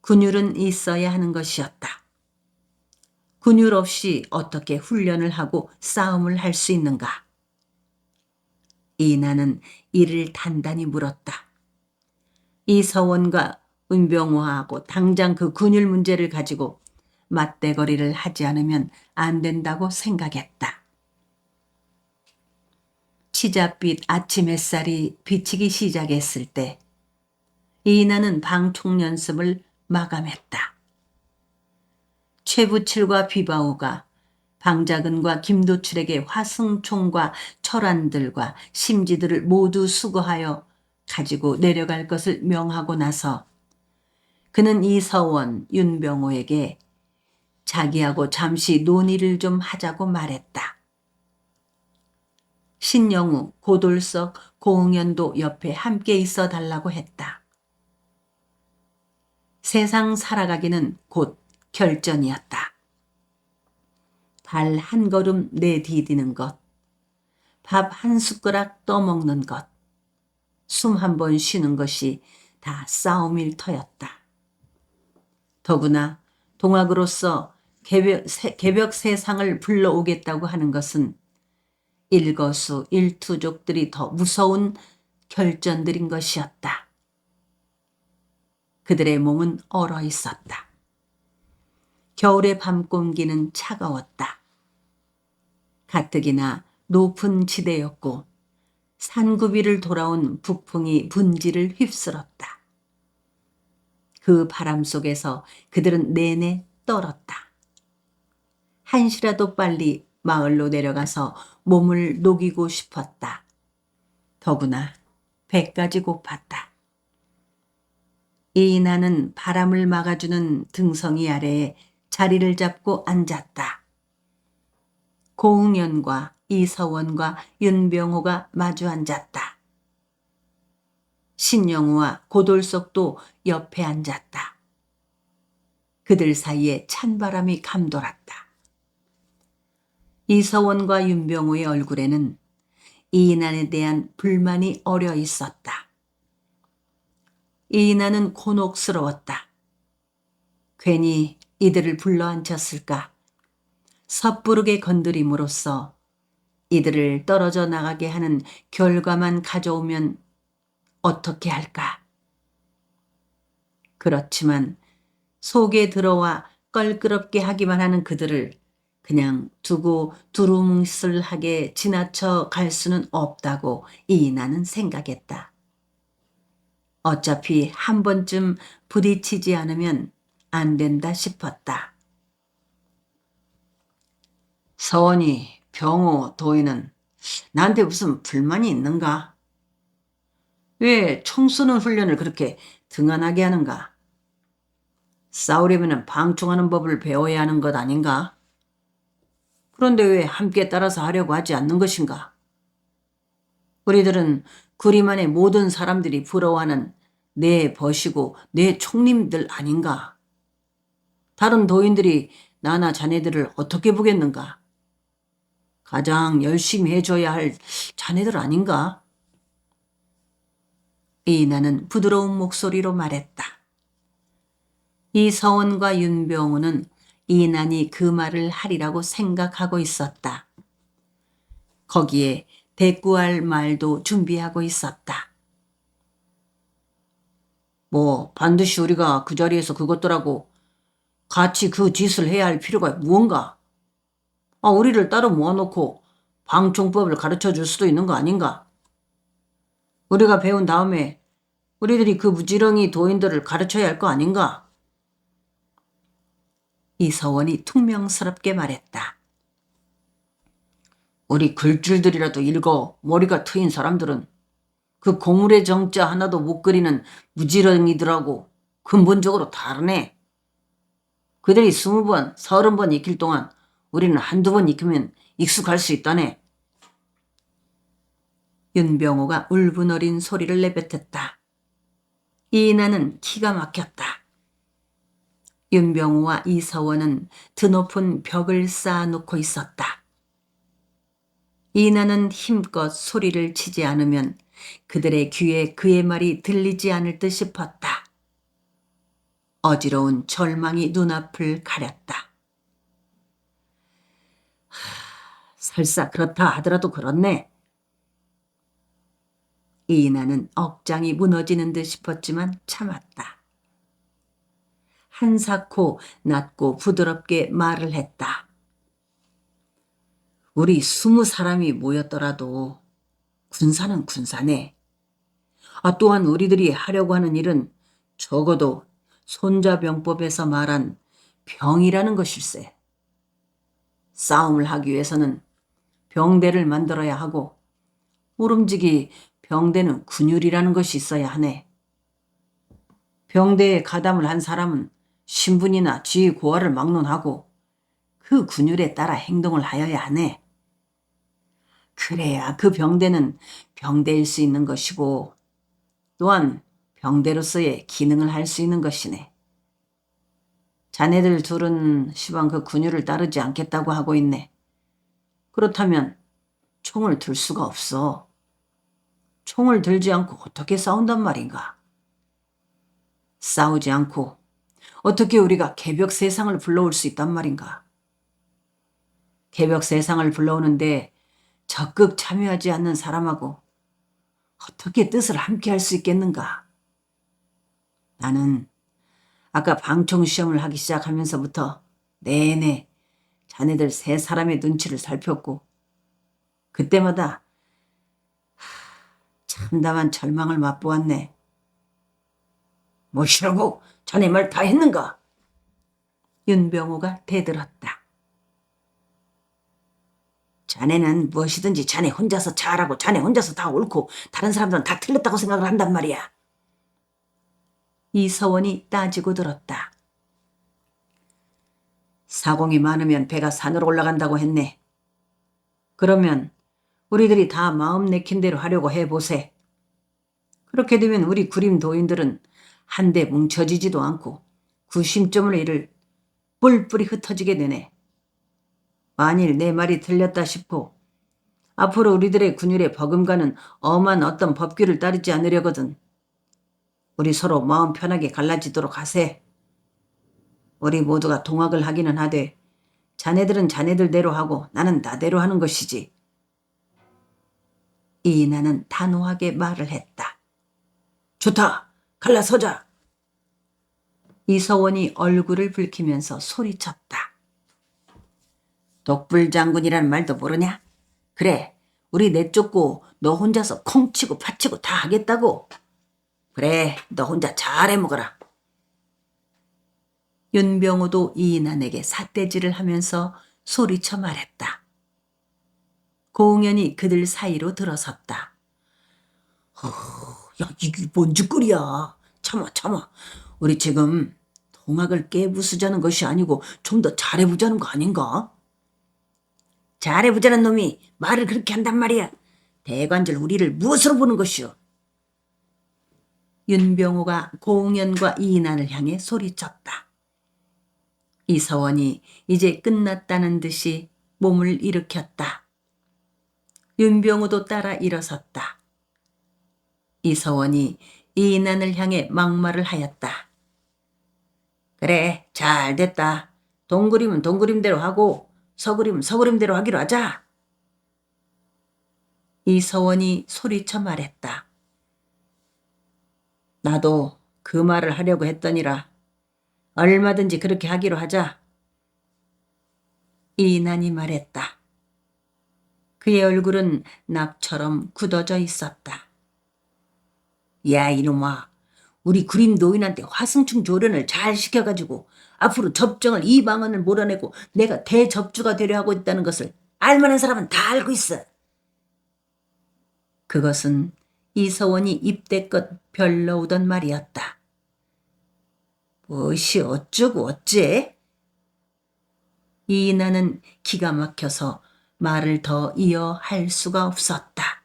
군율은 있어야 하는 것이었다. 군율 없이 어떻게 훈련을 하고 싸움을 할 수 있는가? 이인하는 이를 단단히 물었다. 이서원과 은병호하고 당장 그 군율 문제를 가지고 맞대거리를 하지 않으면 안 된다고 생각했다. 치자빛 아침 햇살이 비치기 시작했을 때 이인하는 방총 연습을 마감했다. 최부칠과 비바오가 방자근과 김도출에게 화승총과 철안들과 심지들을 모두 수거하여 가지고 내려갈 것을 명하고 나서 그는 이서원, 윤병호에게 자기하고 잠시 논의를 좀 하자고 말했다. 신영우, 고돌석, 고흥연도 옆에 함께 있어 달라고 했다. 세상 살아가기는 곧 결전이었다. 발 한 걸음 내디디는 것, 밥 한 숟가락 떠먹는 것, 숨 한 번 쉬는 것이 다 싸움일 터였다. 더구나 동학으로서 개벽 세상을 불러오겠다고 하는 것은 일거수 일투족들이 더 무서운 결전들인 것이었다. 그들의 몸은 얼어 있었다. 겨울의 밤 공기는 차가웠다. 가뜩이나 높은 지대였고 산구비를 돌아온 북풍이 분지를 휩쓸었다. 그 바람 속에서 그들은 내내 떨었다. 한시라도 빨리 마을로 내려가서 몸을 녹이고 싶었다. 더구나 배까지 고팠다. 이인하는 바람을 막아주는 등성이 아래에 자리를 잡고 앉았다. 고응연과 이서원과 윤병호가 마주 앉았다. 신영우와 고돌석도 옆에 앉았다. 그들 사이에 찬바람이 감돌았다. 이서원과 윤병호의 얼굴에는 이인안에 대한 불만이 어려 있었다. 이인안은 곤혹스러웠다. 괜히 이들을 불러앉혔을까? 섣부르게 건드림으로써 이들을 떨어져 나가게 하는 결과만 가져오면 어떻게 할까? 그렇지만 속에 들어와 껄끄럽게 하기만 하는 그들을 그냥 두고 두루뭉술하게 지나쳐 갈 수는 없다고 이인아는 생각했다. 어차피 한 번쯤 부딪히지 않으면 안 된다 싶었다. 서원이, 병호, 도희는 나한테 무슨 불만이 있는가? 왜 총 쏘는 훈련을 그렇게 등한하게 하는가? 싸우려면 방충하는 법을 배워야 하는 것 아닌가? 그런데 왜 함께 따라서 하려고 하지 않는 것인가? 우리들은 그림 안에 모든 사람들이 부러워하는 내 벗이고 내 총님들 아닌가? 다른 도인들이 나나 자네들을 어떻게 보겠는가? 가장 열심히 해줘야 할 자네들 아닌가? 이인아는 부드러운 목소리로 말했다. 이서원과 윤병우는 이인안이 그 말을 하리라고 생각하고 있었다. 거기에 대꾸할 말도 준비하고 있었다. 뭐 반드시 우리가 그 자리에서 그것들하고 같이 그 짓을 해야 할 필요가 무언가? 우리를 따로 모아놓고 방총법을 가르쳐 줄 수도 있는 거 아닌가? 우리가 배운 다음에 우리들이 그 무지렁이 도인들을 가르쳐야 할 거 아닌가? 이서원이 퉁명스럽게 말했다. 우리 글줄들이라도 읽어 머리가 트인 사람들은 그 고물의 정자 하나도 못 그리는 무지렁이들하고 근본적으로 다르네. 그들이 20번, 30번 익힐 동안 우리는 한두 번 익히면 익숙할 수 있다네. 윤병호가 울분어린 소리를 내뱉었다. 이인아는 기가 막혔다. 윤병호와 이서원은 드높은 벽을 쌓아놓고 있었다. 이인아는 힘껏 소리를 치지 않으면 그들의 귀에 그의 말이 들리지 않을 듯 싶었다. 어지러운 절망이 눈앞을 가렸다. 설사 그렇다 하더라도 그렇네. 이인아는 억장이 무너지는 듯 싶었지만 참았다. 한사코 낮고 부드럽게 말을 했다. 우리 20사람이 모였더라도 군사는 군사네. 또한 우리들이 하려고 하는 일은 적어도 손자병법에서 말한 병이라는 것일세. 싸움을 하기 위해서는 병대를 만들어야 하고 모름지기 병대는 군율이라는 것이 있어야 하네. 병대에 가담을 한 사람은 신분이나 지위 고하를 막론하고 그 군율에 따라 행동을 하여야 하네. 그래야 그 병대는 병대일 수 있는 것이고 또한 병대로서의 기능을 할 수 있는 것이네. 자네들 둘은 시방 그 군율을 따르지 않겠다고 하고 있네. 그렇다면 총을 들 수가 없어. 총을 들지 않고 어떻게 싸운단 말인가? 싸우지 않고 어떻게 우리가 개벽 세상을 불러올 수 있단 말인가? 개벽 세상을 불러오는데 적극 참여하지 않는 사람하고 어떻게 뜻을 함께 할 수 있겠는가? 나는 아까 방총 시험을 하기 시작하면서부터 내내 자네들 3사람의 눈치를 살폈고 그때마다 참담한 절망을 맛보았네. 뭐시라고? 자네 말 다 했는가? 윤병호가 대들었다. 자네는 무엇이든지 자네 혼자서 잘하고 자네 혼자서 다 옳고 다른 사람들은 다 틀렸다고 생각을 한단 말이야. 이서원이 따지고 들었다. 사공이 많으면 배가 산으로 올라간다고 했네. 그러면 우리들이 다 마음 내킨 대로 하려고 해보세. 그렇게 되면 우리 구림 도인들은 한데 뭉쳐지지도 않고 구심점을 잃을 뿔뿔이 흩어지게 되네. 만일 내 말이 틀렸다 싶고 앞으로 우리들의 군율에 버금가는 엄한 어떤 법규를 따르지 않으려거든. 우리 서로 마음 편하게 갈라지도록 하세. 우리 모두가 동학을 하기는 하되 자네들은 자네들대로 하고 나는 나대로 하는 것이지. 이인하는 단호하게 말을 했다. 좋다. 갈라서자. 이서원이 얼굴을 붉히면서 소리쳤다. 독불장군이라는 말도 모르냐? 그래, 우리 내쫓고 너 혼자서 콩치고 파치고 다 하겠다고. 그래, 너 혼자 잘 해먹어라. 윤병호도 이인한에게 삿대질을 하면서 소리쳐 말했다. 고응연이 그들 사이로 들어섰다. 야, 이게 뭔 짓거리야. 참아. 우리 지금 동학을 깨부수자는 것이 아니고 좀 더 잘해보자는 거 아닌가? 잘해보자는 놈이 말을 그렇게 한단 말이야. 대관절 우리를 무엇으로 보는 것이오? 윤병호가 고응연과 이인한을 향해 소리쳤다. 이서원이 이제 끝났다는 듯이 몸을 일으켰다. 윤병호도 따라 일어섰다. 이서원이 이인한을 향해 막말을 하였다. 그래, 잘 됐다. 동그림은 동그림대로 하고 서그림은 서그림대로 하기로 하자. 이서원이 소리쳐 말했다. 나도 그 말을 하려고 했더니라. 얼마든지 그렇게 하기로 하자. 이인한이 말했다. 그의 얼굴은 납처럼 굳어져 있었다. 야, 이놈아. 우리 구림 노인한테 화승충 조련을 잘 시켜가지고 앞으로 접정을 이 방언을 몰아내고 내가 대접주가 되려 하고 있다는 것을 알만한 사람은 다 알고 있어. 그것은 이서원이 입대껏 별러오던 말이었다. 무엇이 어쩌고 어째? 이인하는 기가 막혀서 말을 더 이어 할 수가 없었다.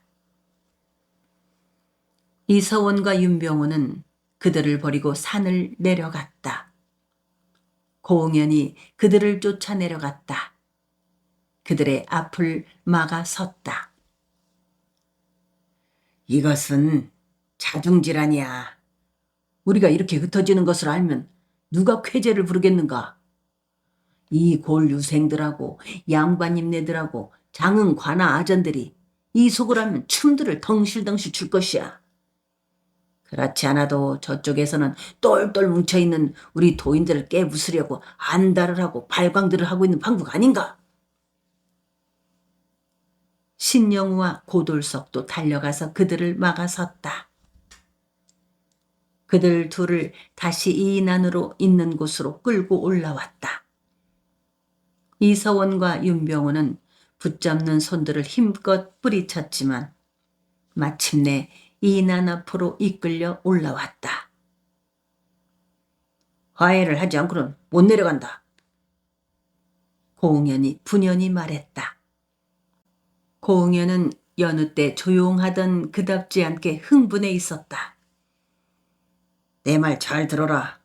이서원과 윤병호는 그들을 버리고 산을 내려갔다. 고응연이 그들을 쫓아 내려갔다. 그들의 앞을 막아 섰다. 이것은 자중질환이야. 우리가 이렇게 흩어지는 것을 알면 누가 쾌재를 부르겠는가? 이 골유생들하고 양반님네들하고 장흥 관아 아전들이 이 속을 알면 춤들을 덩실덩실 출 것이야. 그렇지 않아도 저쪽에서는 똘똘 뭉쳐있는 우리 도인들을 깨부수려고 안달을 하고 발광들을 하고 있는 방법 아닌가? 신영우와 고돌석도 달려가서 그들을 막아섰다. 그들 둘을 다시 이인안으로 있는 곳으로 끌고 올라왔다. 이서원과 윤병호는 붙잡는 손들을 힘껏 뿌리쳤지만 마침내 이인안 앞으로 이끌려 올라왔다. 화해를 하지 않고는 못 내려간다. 고응연이 분연히 말했다. 고응연은 여느 때 조용하던 그답지 않게 흥분해 있었다. 내 말 잘 들어라.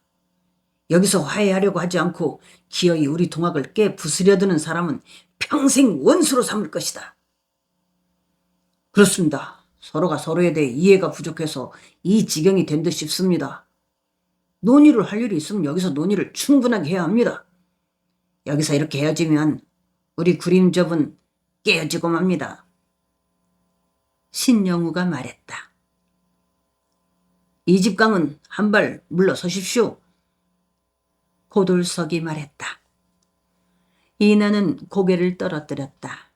여기서 화해하려고 하지 않고 기어이 우리 동학을 깨부수려드는 사람은 평생 원수로 삼을 것이다. 그렇습니다. 서로가 서로에 대해 이해가 부족해서 이 지경이 된 듯 싶습니다. 논의를 할 일이 있으면 여기서 논의를 충분하게 해야 합니다. 여기서 이렇게 헤어지면 우리 구림접은 깨어지고 맙니다. 신영우가 말했다. 이 집강은 한 발 물러서십시오. 고돌석이 말했다. 이나는 고개를 떨어뜨렸다.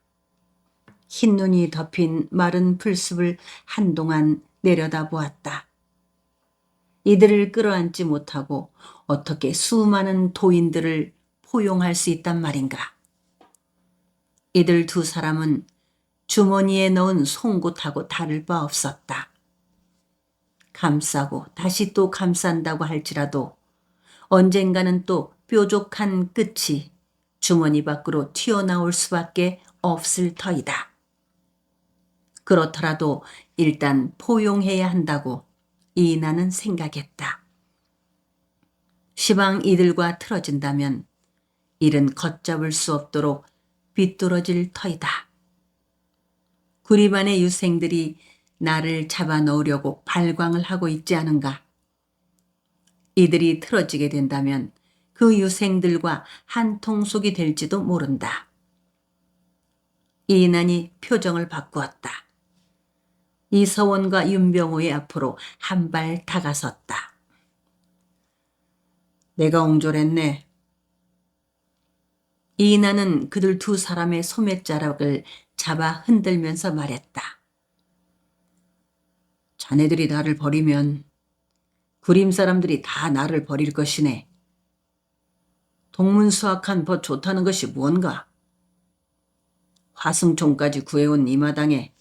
흰눈이 덮인 마른 풀숲을 한동안 내려다보았다. 이들을 끌어안지 못하고 어떻게 수많은 도인들을 포용할 수 있단 말인가. 이들 두 사람은 주머니에 넣은 송곳하고 다를 바 없었다. 감싸고 다시 또 감싼다고 할지라도 언젠가는 또 뾰족한 끝이 주머니 밖으로 튀어나올 수밖에 없을 터이다. 그렇더라도 일단 포용해야 한다고 이나는 생각했다. 시방 이들과 틀어진다면 일은 걷잡을 수 없도록 비뚤어질 터이다. 구리반의 유생들이 나를 잡아놓으려고 발광을 하고 있지 않은가. 이들이 틀어지게 된다면 그 유생들과 한 통속이 될지도 모른다. 이난이 표정을 바꾸었다. 이서원과 윤병호의 앞으로 한 발 다가섰다. 내가 옹졸했네. 이난은 그들 두 사람의 소매자락을 잡아 흔들면서 말했다. 자네들이 나를 버리면 구림 사람들이 다 나를 버릴 것이네. 동문수학한 법 좋다는 것이 무언가? 화승총까지 구해온 이 마당에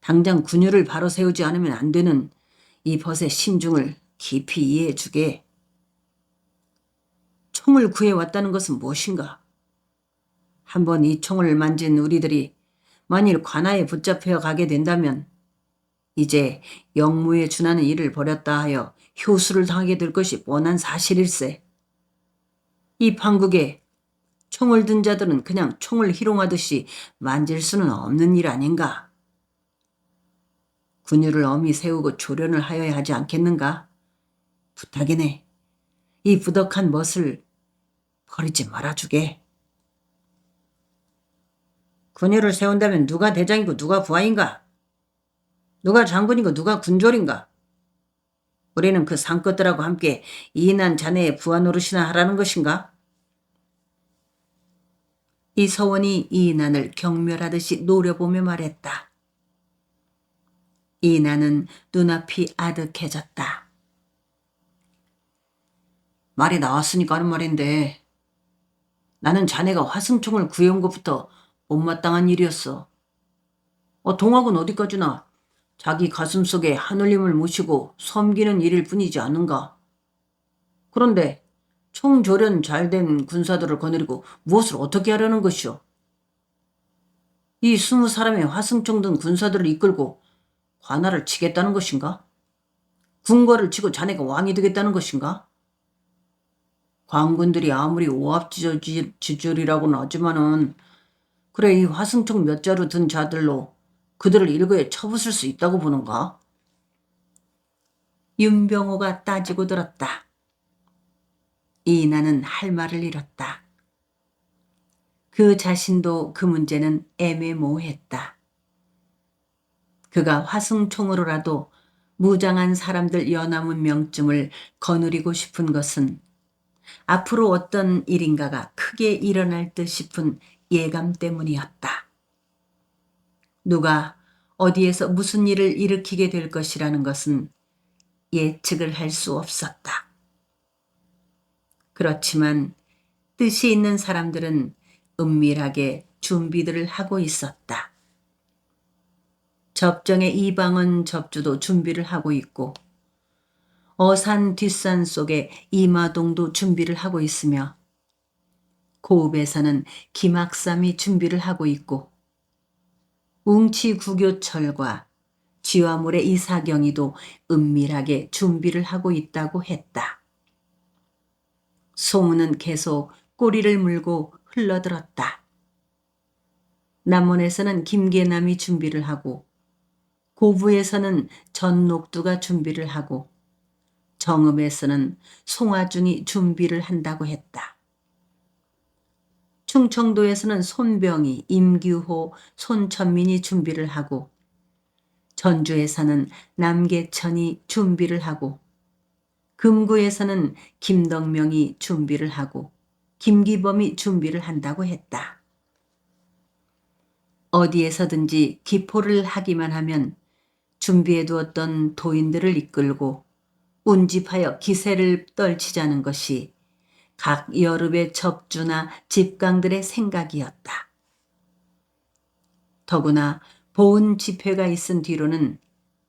당장 군유를 바로 세우지 않으면 안 되는 이 벗의 심중을 깊이 이해해 주게. 총을 구해왔다는 것은 무엇인가? 한번 이 총을 만진 우리들이 만일 관아에 붙잡혀 가게 된다면 이제 영무에 준하는 일을 벌였다 하여 효수를 당하게 될 것이 뻔한 사실일세. 이 판국에 총을 든 자들은 그냥 총을 희롱하듯이 만질 수는 없는 일 아닌가? 군유를 엄히 세우고 조련을 하여야 하지 않겠는가? 부탁이네. 이 부덕한 멋을 버리지 말아주게. 군유를 세운다면 누가 대장이고 누가 부하인가? 누가 장군이고 누가 군졸인가? 우리는 그 상것들하고 함께 이난 자네의 부하 노릇이나 하라는 것인가? 이서원이 이난을 경멸하듯이 노려보며 말했다. 이난은 눈앞이 아득해졌다. 말이 나왔으니까 하는 말인데 나는 자네가 화승총을 구해온 것부터 못마땅한 일이었어. 동학은 어디까지나 자기 가슴속에 하늘님을 모시고 섬기는 일일 뿐이지 않은가? 그런데 총조련 잘된 군사들을 거느리고 무엇을 어떻게 하려는 것이오? 이 20사람의 화승총 든 군사들을 이끌고 관할을 치겠다는 것인가? 궁궐을 치고 자네가 왕이 되겠다는 것인가? 관군들이 아무리 오합지졸이라고는 하지만은 그래 이 화승총 몇 자루 든 자들로 그들을 일거에 쳐부술 수 있다고 보는가? 윤병호가 따지고 들었다. 이나는 할 말을 잃었다. 그 자신도 그 문제는 애매모호했다. 그가 화승총으로라도 무장한 사람들 연합문 명쯤을 거느리고 싶은 것은 앞으로 어떤 일인가가 크게 일어날 듯 싶은 예감 때문이었다. 누가 어디에서 무슨 일을 일으키게 될 것이라는 것은 예측을 할 수 없었다. 그렇지만 뜻이 있는 사람들은 은밀하게 준비들을 하고 있었다. 접정의 이방원 접주도 준비를 하고 있고 어산 뒷산 속에 이마동도 준비를 하고 있으며 고읍에서는 김학삼이 준비를 하고 있고 웅치구교철과 쥐화물의 이사경이도 은밀하게 준비를 하고 있다고 했다. 소문은 계속 꼬리를 물고 흘러들었다. 남원에서는 김계남이 준비를 하고 고부에서는 전녹두가 준비를 하고 정읍에서는 송화중이 준비를 한다고 했다. 충청도에서는 손병희, 임규호, 손천민이 준비를 하고 전주에서는 남계천이 준비를 하고 금구에서는 김덕명이 준비를 하고 김기범이 준비를 한다고 했다. 어디에서든지 기포를 하기만 하면 준비해두었던 도인들을 이끌고 운집하여 기세를 떨치자는 것이 각 여름의 접주나 집강들의 생각이었다. 더구나 보은 집회가 있은 뒤로는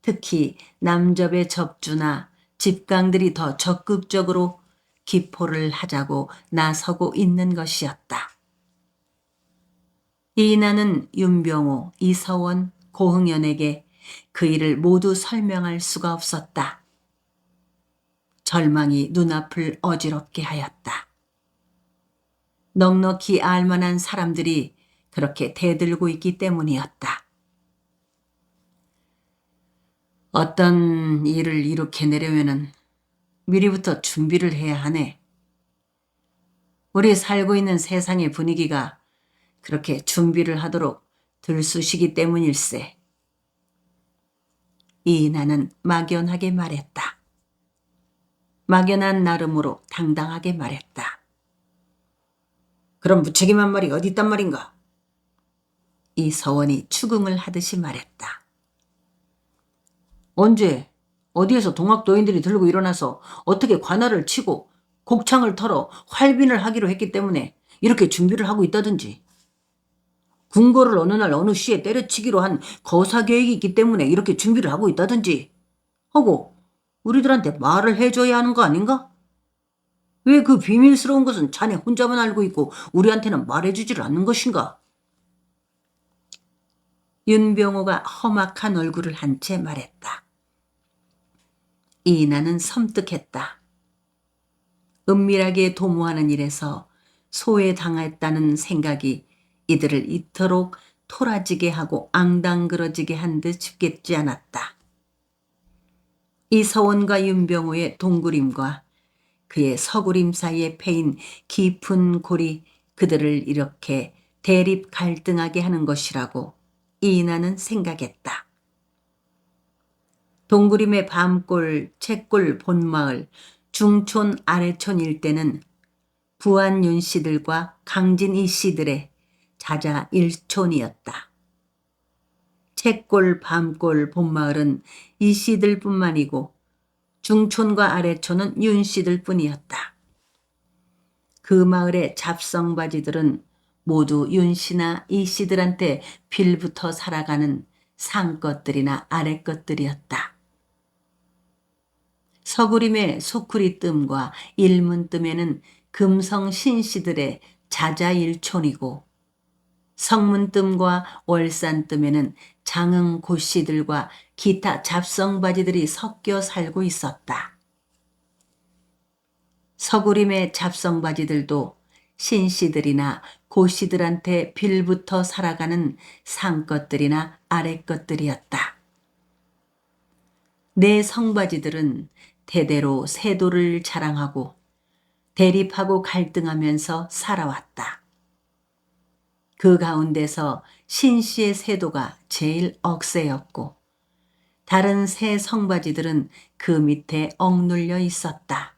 특히 남접의 접주나 집강들이 더 적극적으로 기포를 하자고 나서고 있는 것이었다. 이인하는 윤병호, 이서원, 고흥연에게 그 일을 모두 설명할 수가 없었다. 절망이 눈앞을 어지럽게 하였다. 넉넉히 알만한 사람들이 그렇게 대들고 있기 때문이었다. 어떤 일을 일으켜내려면은 미리부터 준비를 해야 하네. 우리 살고 있는 세상의 분위기가 그렇게 준비를 하도록 들쑤시기 때문일세. 이인하는 막연하게 말했다. 막연한 나름으로 당당하게 말했다. 그럼 무책임한 말이 어디 있단 말인가? 이서원이 추궁을 하듯이 말했다. 언제 어디에서 동학도인들이 들고 일어나서 어떻게 관할을 치고 곡창을 털어 활빈을 하기로 했기 때문에 이렇게 준비를 하고 있다든지, 궁궐을 어느 날 어느 시에 때려치기로 한 거사 계획이 있기 때문에 이렇게 준비를 하고 있다든지 하고 우리들한테 말을 해줘야 하는 거 아닌가? 왜 그 비밀스러운 것은 자네 혼자만 알고 있고 우리한테는 말해주지를 않는 것인가? 윤병호가 험악한 얼굴을 한 채 말했다. 이인하는 섬뜩했다. 은밀하게 도모하는 일에서 소외당했다는 생각이 이들을 이토록 토라지게 하고 앙당그러지게 한 듯 싶겠지 않았다. 이서원과 윤병호의 동굴임과 그의 서구림 사이에 패인 깊은 골이 그들을 이렇게 대립 갈등하게 하는 것이라고 이인하는 생각했다. 동구림의 밤골, 채골 본마을, 중촌 아래촌 일대는 부안 윤씨들과 강진 이씨들의 자자 일촌이었다. 채골, 밤골, 본마을은 이씨들 뿐만이고 중촌과 아래촌은 윤씨들 뿐이었다. 그 마을의 잡성바지들은 모두 윤씨나 이씨들한테 빌붙어 살아가는 상것들이나 아랫것들이었다. 서구림의 소쿠리뜸과 일문뜸에는 금성 신씨들의 자자일촌이고 성문뜸과 월산뜸에는 장흥 고씨들과 기타 잡성바지들이 섞여 살고 있었다. 서구림의 잡성바지들도 신씨들이나 고씨들한테 빌붙어 살아가는 상것들이나 아랫것들이었다. 내 성바지들은 대대로 세도를 자랑하고 대립하고 갈등하면서 살아왔다. 그 가운데서 신씨의 세도가 제일 억세였고 다른 세 성바지들은 그 밑에 억눌려 있었다.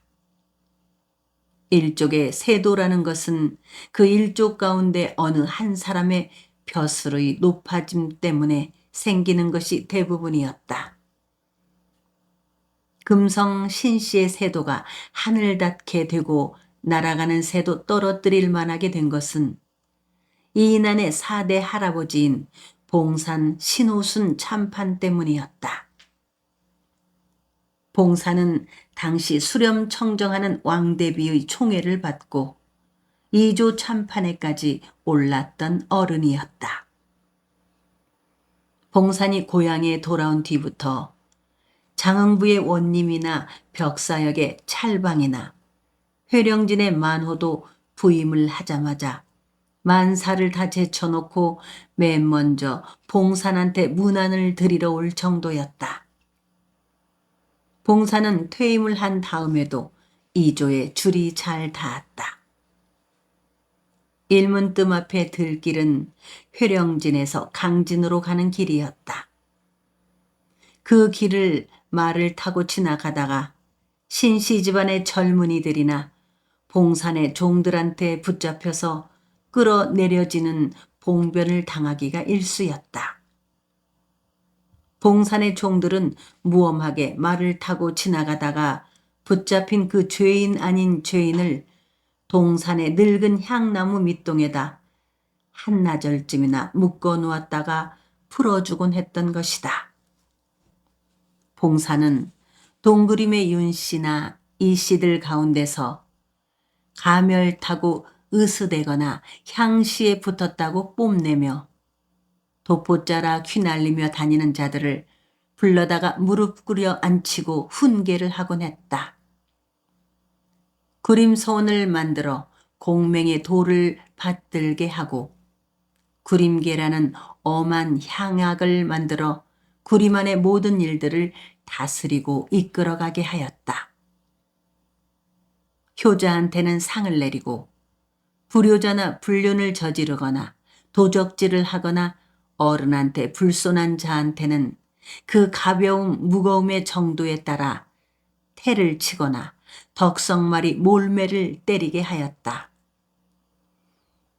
일족의 세도라는 것은 그 일족 가운데 어느 한 사람의 벼슬의 높아짐 때문에 생기는 것이 대부분이었다. 금성 신씨의 세도가 하늘 닿게 되고 날아가는 새도 떨어뜨릴 만하게 된 것은 이인한의 4대 할아버지인 봉산 신호순 참판 때문이었다. 봉산은 당시 수렴 청정하는 왕대비의 총애를 받고 2조 참판에까지 올랐던 어른이었다. 봉산이 고향에 돌아온 뒤부터 장흥부의 원림이나 벽사역의 찰방이나 회령진의 만호도 부임을 하자마자 만사를 다 제쳐놓고 맨 먼저 봉산한테 문안을 드리러 올 정도였다. 봉산은 퇴임을 한 다음에도 이조에 줄이 잘 닿았다. 일문뜸 앞에 들길은 회령진에서 강진으로 가는 길이었다. 그 길을 말을 타고 지나가다가 신씨 집안의 젊은이들이나 봉산의 종들한테 붙잡혀서 끌어내려지는 봉변을 당하기가 일쑤였다. 봉산의 종들은 무엄하게 말을 타고 지나가다가 붙잡힌 그 죄인 아닌 죄인을 동산의 늙은 향나무 밑동에다 한나절쯤이나 묶어 놓았다가 풀어주곤 했던 것이다. 봉산은 동그림의 윤씨나 이씨들 가운데서 가멸타고 으스대거나 향시에 붙었다고 뽐내며 도포자라 휘날리며 다니는 자들을 불러다가 무릎 꿇여 앉히고 훈계를 하곤 했다. 구림소원을 만들어 공맹의 돌을 받들게 하고 구림계라는 엄한 향약을 만들어 구림 안의 모든 일들을 다스리고 이끌어가게 하였다. 효자한테는 상을 내리고 불효자나 불륜을 저지르거나 도적질을 하거나 어른한테 불손한 자한테는 그 가벼움 무거움의 정도에 따라 태를 치거나 덕성말이 몰매를 때리게 하였다.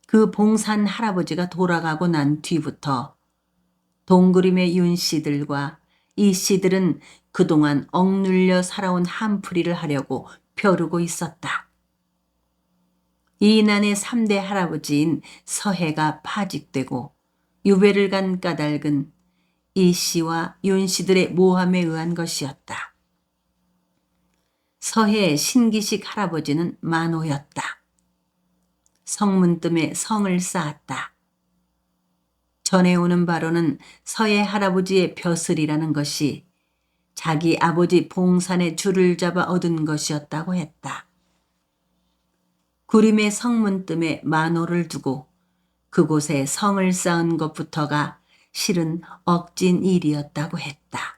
그 봉산 할아버지가 돌아가고 난 뒤부터 동그림의 윤씨들과 이씨들은 그동안 억눌려 살아온 한풀이를 하려고 벼르고 있었다. 이인안의 3대 할아버지인 서해가 파직되고 유배를 간 까닭은 이씨와 윤씨들의 모함에 의한 것이었다. 서해의 신기식 할아버지는 만호였다. 성문뜸에 성을 쌓았다. 전해오는 바로는 서해 할아버지의 벼슬이라는 것이 자기 아버지 봉산의 줄을 잡아 얻은 것이었다고 했다. 구림의 성문뜸에 만호를 두고 그곳에 성을 쌓은 것부터가 실은 억진 일이었다고 했다.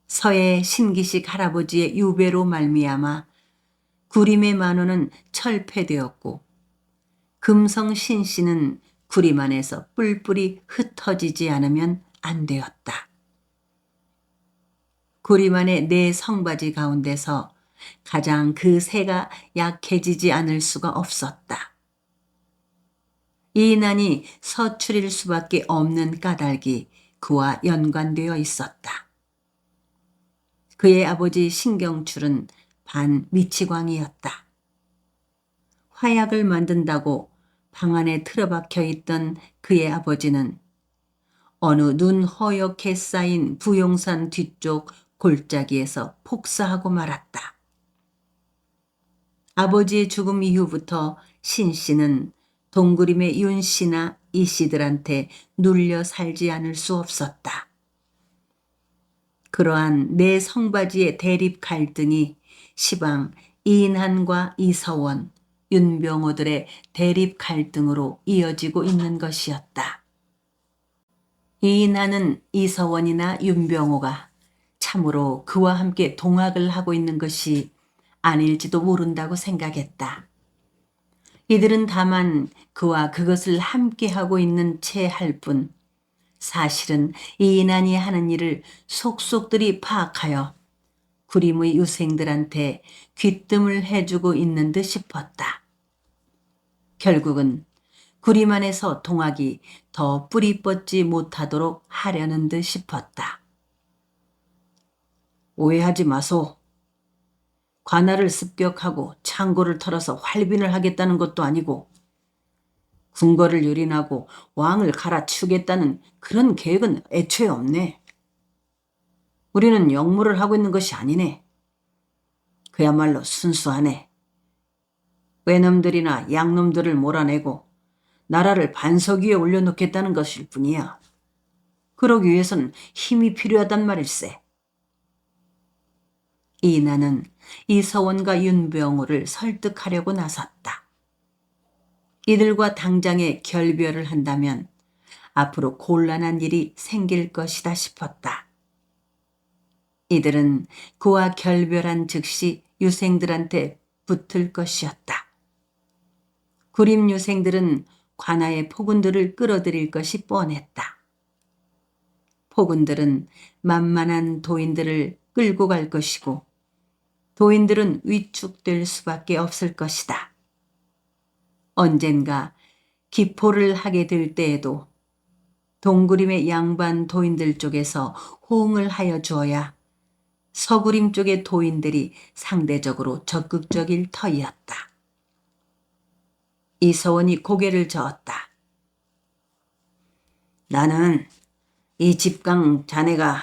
서해 신기식 할아버지의 유배로 말미암아 구림의 만호는 철폐되었고 금성 신씨는 구림 안에서 뿔뿔이 흩어지지 않으면 안 되었다. 구림 안의 네 성바지 가운데서 가장 그 새가 약해지지 않을 수가 없었다. 이인안이 서출일 수밖에 없는 까닭이 그와 연관되어 있었다. 그의 아버지 신경출은 반미치광이었다. 화약을 만든다고 방 안에 틀어박혀 있던 그의 아버지는 어느 눈 허옇게 쌓인 부용산 뒤쪽 골짜기에서 폭사하고 말았다. 아버지의 죽음 이후부터 신씨는 동그림의 윤씨나 이씨들한테 눌려 살지 않을 수 없었다. 그러한 내 성바지의 대립 갈등이 시방 이인한과 이서원, 윤병호들의 대립 갈등으로 이어지고 있는 것이었다. 이인한은 이서원이나 윤병호가 참으로 그와 함께 동학을 하고 있는 것이 아닐지도 모른다고 생각했다. 이들은 다만 그와 그것을 함께 하고 있는 채 할 뿐 사실은 이인한이 하는 일을 속속들이 파악하여 구림의 유생들한테 귀뜸을 해주고 있는 듯 싶었다. 결국은 구림 안에서 동학이 더 뿌리 뻗지 못하도록 하려는 듯 싶었다. 오해하지 마소. 관할을 습격하고 창고를 털어서 활빈을 하겠다는 것도 아니고 궁궐을 유린하고 왕을 갈아치우겠다는 그런 계획은 애초에 없네. 우리는 역무를 하고 있는 것이 아니네. 그야말로 순수하네. 외놈들이나 양놈들을 몰아내고 나라를 반석 위에 올려놓겠다는 것일 뿐이야. 그러기 위해서는 힘이 필요하단 말일세. 이인하는 이서원과 윤병호를 설득하려고 나섰다. 이들과 당장에 결별을 한다면 앞으로 곤란한 일이 생길 것이다 싶었다. 이들은 그와 결별한 즉시 유생들한테 붙을 것이었다. 구림 유생들은 관아의 포군들을 끌어들일 것이 뻔했다. 포군들은 만만한 도인들을 끌고 갈 것이고 도인들은 위축될 수밖에 없을 것이다. 언젠가 기포를 하게 될 때에도 동구림의 양반 도인들 쪽에서 호응을 하여 주어야 서구림 쪽의 도인들이 상대적으로 적극적일 터이었다. 이서원이 고개를 저었다. 나는 이 집강 자네가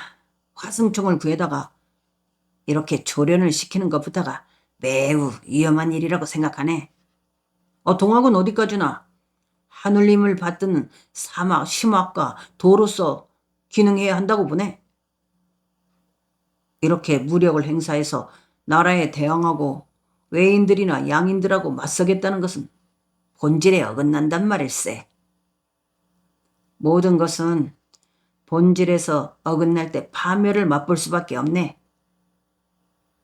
화승총을 구해다가 이렇게 조련을 시키는 것부터가 매우 위험한 일이라고 생각하네. 동학은 어디까지나 하늘님을 받드는 사막, 심학과 도로서 기능해야 한다고 보네. 이렇게 무력을 행사해서 나라에 대항하고 외인들이나 양인들하고 맞서겠다는 것은 본질에 어긋난단 말일세. 모든 것은 본질에서 어긋날 때 파멸을 맛볼 수밖에 없네.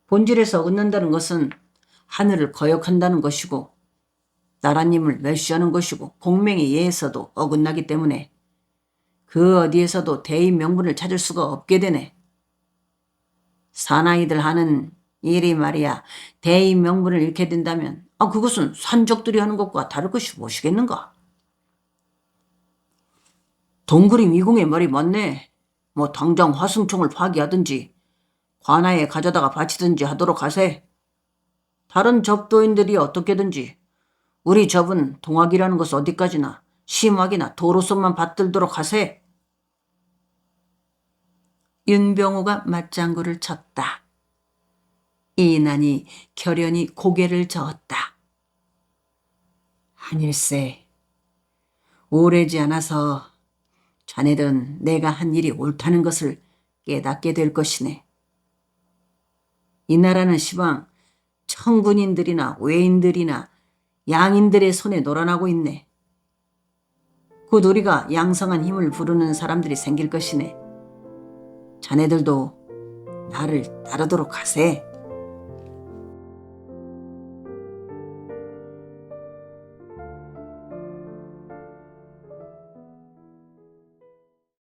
본질에서 어긋난다는 것은 하늘을 거역한다는 것이고 나라님을 멸시하는 것이고 공명의 예에서도 어긋나기 때문에 그 어디에서도 대의 명분을 찾을 수가 없게 되네. 사나이들 하는 일이 말이야 대의 명분을 잃게 된다면 그것은 산적들이 하는 것과 다를 것이 무엇이겠는가? 동그리 미궁의 말이 맞네. 당장 화승총을 파기하든지 관아에 가져다가 바치든지 하도록 하세. 다른 접도인들이 어떻게든지 우리 접은 동학이라는 것을 어디까지나 심학이나 도로성만 받들도록 하세. 윤병호가 맞장구를 쳤다. 이인환이 결연히 고개를 저었다. 아닐세. 오래지 않아서 자네들은 내가 한 일이 옳다는 것을 깨닫게 될 것이네. 이 나라는 시방 청군인들이나 외인들이나 양인들의 손에 놀아나고 있네. 곧 우리가 양성한 힘을 부르는 사람들이 생길 것이네. 자네들도 나를 따르도록 하세.